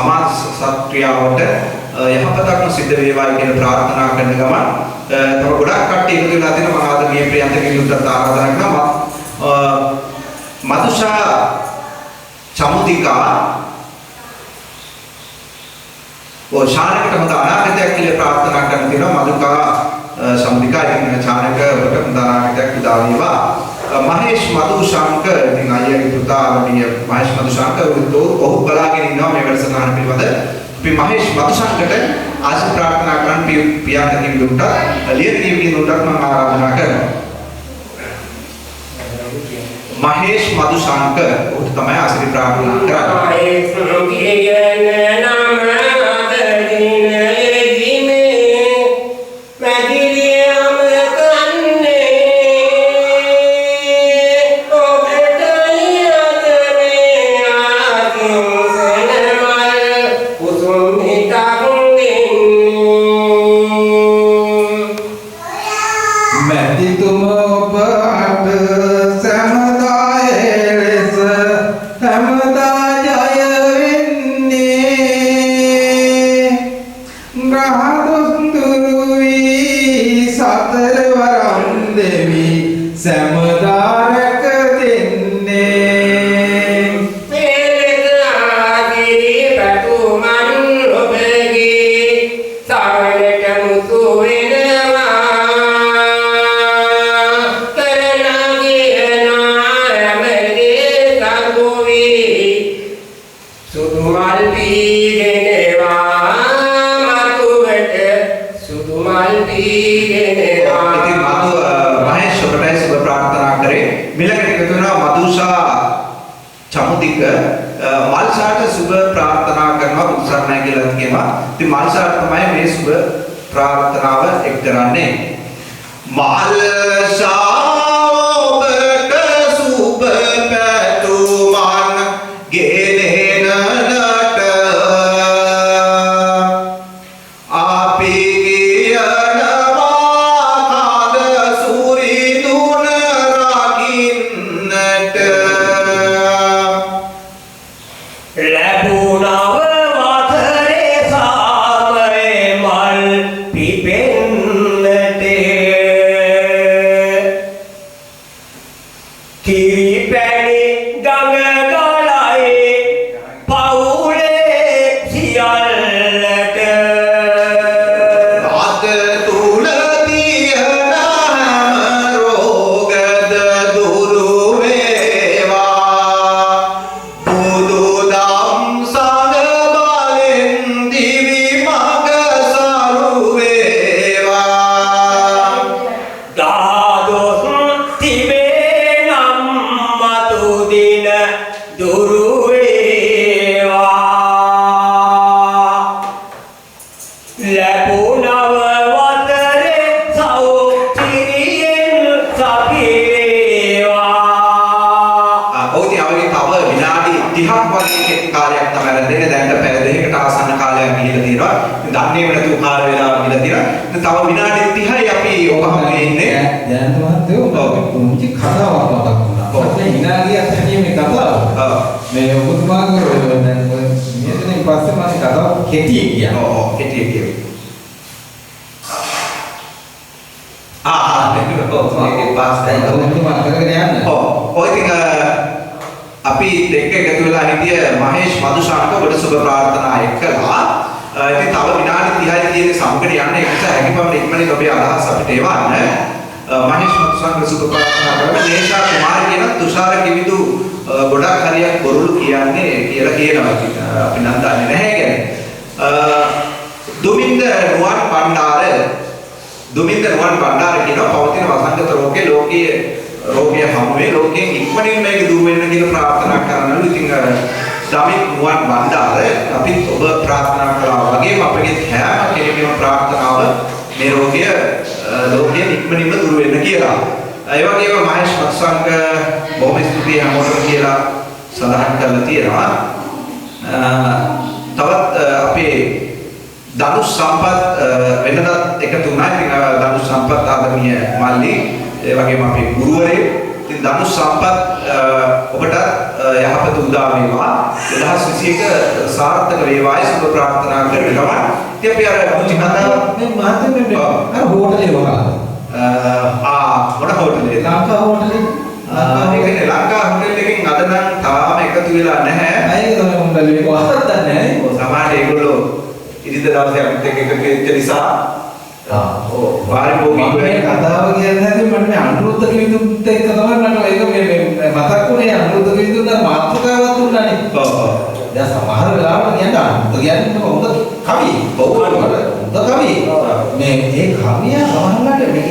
සමාජ සත්ක්‍රියාවට යහපතක්ම සිද්ධ වේවායි කියලා ප්‍රාර්ථනා කරන ගමන් තව ගොඩක් කට්ටිය එකතු වෙලා තිනවා. මම අද මේ ප්‍රියන්ත කිලුටත් ආරාධනා කරනවා. මදුෂා චමුතිකා ශානකට හොඳ අනාගතයක් කියලා ප්‍රාර්ථනා කරන තියෙනවා. මදුකා සම්දිකා ඉතින් ශානක ඔබට හොඳ අනාගතයක් උදා වේවා. මහේෂ් මදුශාංක ඉතින් අයියාගේ පුතා වගේ මහේෂ් මදුශාංක ඔහු බලාගෙන ඉන්නවා මේ වැඩසටහන පිළිබඳ. අපි මහේෂ් මදුශාංකට ආශි ප්‍රාර්ථනා කරන් පියාට කිව්වොත් ලියදී කියනොත් මම ආරාධනා කරනවා. මහේෂ් මදුශාංක ඔහුට තමයි ආශි ප්‍රාර්ථනා කරන්නේ. යහපත උදා වේවා 2021 සාර්ථක වේවායි සුබ ප්‍රාර්ථනා කරනවා. ඉතින් අපි අර මුචි කතාව මේ මාතෘකාවේ අර හෝටලේ වහලා මොන හෝටලේ? ලංකා හෝටලේ. ඒ කියන්නේ ලංකා හෝටල් එකකින් අද නම් තාම එකතු වෙලා නැහැ. අය තමයි හෝටලේ මේක වහලා දන්නේ නැහැ. සමහර ඒගොල්ලෝ ඉරිද දවසේ අපිත් එක්ක එකතු වෙච්ච නිසා වාරිභෝගික මේ කතාව කියන්නේ නැති මට මේ අනුරුද්ධ කිවිඳුත් එක්ක තමයි මට ඒක මේ මතක් වුණේ අනුරුද්ධ කිවිඳුත් නම් මාතෘකාවක් දුන්නානේ. දැන් සමහර වෙලාවට කියන්නේ අනුරුද්ධ කියන්නේ හොඳ කවි. හොඳ කවි. මේ කවිය සමහරවිට මේක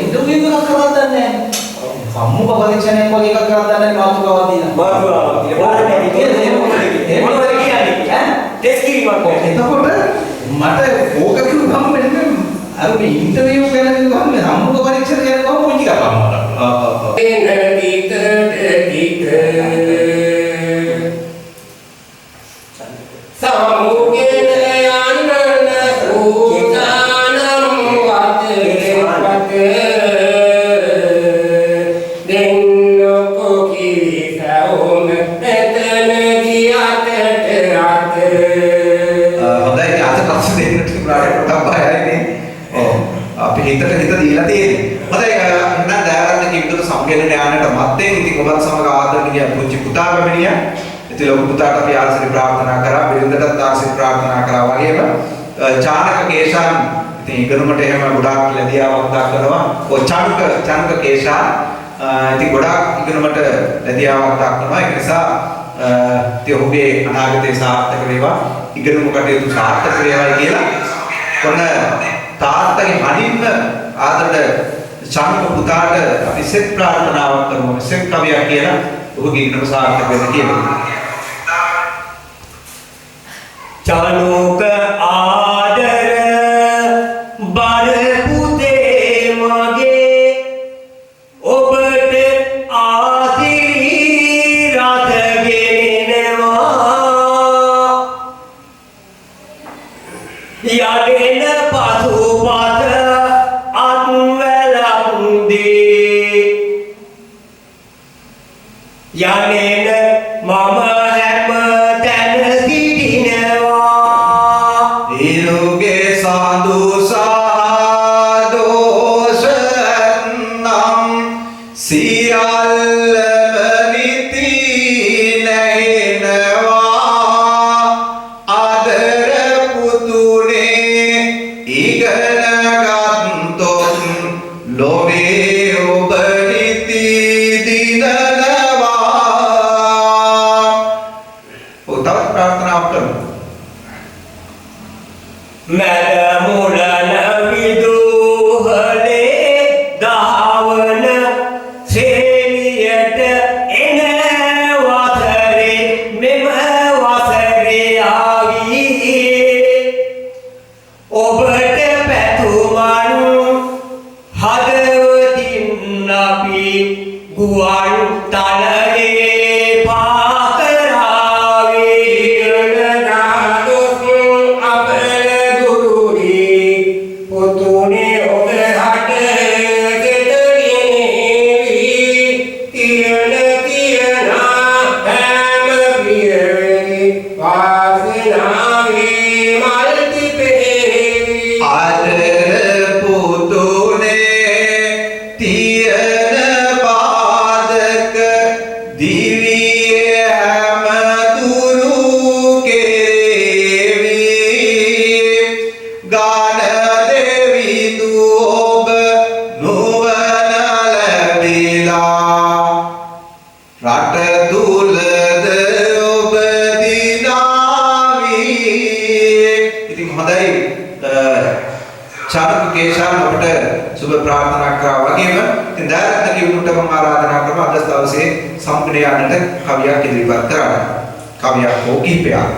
ඉන්ටර්විව් එකක් කරලා දන්නේ නැහැ. සම්මුඛ පරීක්ෂණයක් වගේ එකක් කරලා දන්නේ මාතෘකාවක් දීලා. මාතෘකාවක් දීලා. බලන්න කියන්නේ මොනවද කියන්නේ? ටෙස්ට් කිරීමක් ඕනේ. එතකොට මට ඕක කිව්වම මෙන්න අර මේ ඉන්ටර්විව් කරන ගමන් මේ සම්මුඛ පරීක්ෂණ කරනවා මොකද කරනවා. හිත දීලා තියෙන්නේ. හොඳයි එහෙනම් දයාරත්න කිවිඳුට සමගෙන යානට මත්තෙන් ඉතින් ඔබත් සමග ආදරණීය පුංචි පුතා පැමිණියා. ඉතින් ලොකු පුතාට අපි ආශිර්වාද ප්‍රාර්ථනා කරා, බිරිඳටත් ආශිර්වාද ප්‍රාර්ථනා කරා වගේම චානක කේශාන් ඉතින් ඉගෙනුමට එහෙම ගොඩාක් ලැබියාවක් දක්වනවා. ඔය චානක කේශාන් ඉතින් ගොඩාක් ඉගෙනුමට ලැබියාවක් දක්වනවා. ඒ නිසා ඉතින් ඔහුගේ අනාගතේ සාර්ථක වේවා, ඉගෙනුම කටයුතු සාර්ථක වේවායි කියලා කොන්න තාත්තගේ හදින්න ආදරට චානක පුතාට අපි සෙත් ප්‍රාර්ථනාවක් කරමු. සෙත් කවියක් කියලා ඔහුගේ ඉගෙනුම සාර්ථක වෙන්න කියලා. චානක ආදර බර පුතේ මගේ ඔබට ආසිරි රත ගෙනෙනවා යඩෙන පසුපස අත්වැලක් දේ යනෙන මම හැම තැන සිටිනවා ඉරුගේ සාදු සාදෝෂ නම් සියල්ලම නිති නැහෙනවා ආදර පුතුනේ ඉගෙන ගත්තොත් ලෝභේ ඔබ නිති දිනනවා. තවත් ප්‍රාර්ථනාවක් කරමු. මැදමුලන විදුහලේ දහවන සේලියට එන වසරේ මෙම වසරේ ආවී ඔබට පැතුමන් හදවතින් අපි ගුවන් තලයේ පා කරාවේ ආදර පුතුනේ තියන පාදක දිවියේ හැම දුරු කෙරේවි ගාන දෙවිදු ඔබ නුවණ ලැබිලා රට තුලද ඔබ දිනාවි. ඉතින් හොඳයි චානක කේශාන් අපට සුබ ප්‍රාර්ථනා කරා වගේම ඉතින් දයාරත්න කිවිඳුට මම ආරාධනා කරනවා අද දවසේ සම්පූර්ණ යන්නට කවියක් ඉදිරිපත් කරන්න. කවියක් හෝ කිහිපයක්.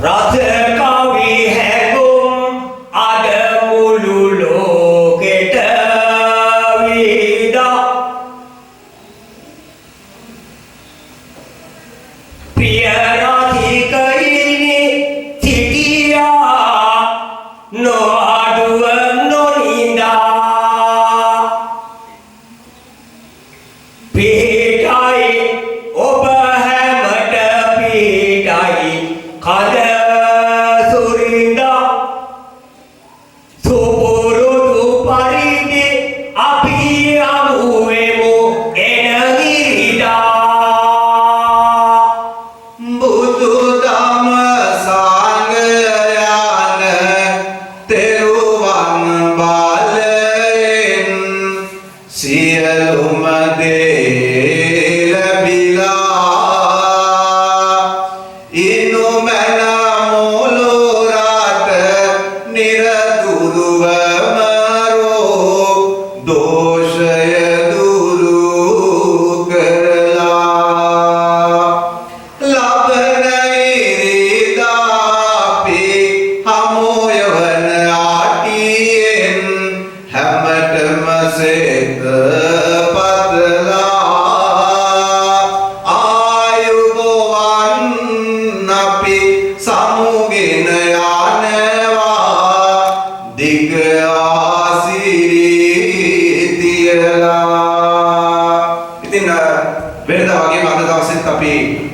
රස කවි හැඟුම් අද මුළු ලෝකෙට විදා ප්‍රිය රසිකයිනි සිටියා නොඅඩුව නොනින්දා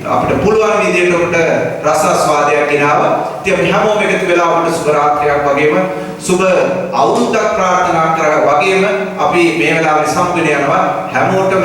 අපිට පුළුවන් විදිහට උකට රසාස්වාදයක් ගෙනාවා. ඉතින් අපි හැමෝම එකතු වෙලා අපිට සුබ රාත්‍රියක් වගේම සුබ අවුරුද්දක් ප්‍රාර්ථනා කරා වගේම අපි මේ වෙලාවේ සම්පූර්ණ යනවා හැමෝටම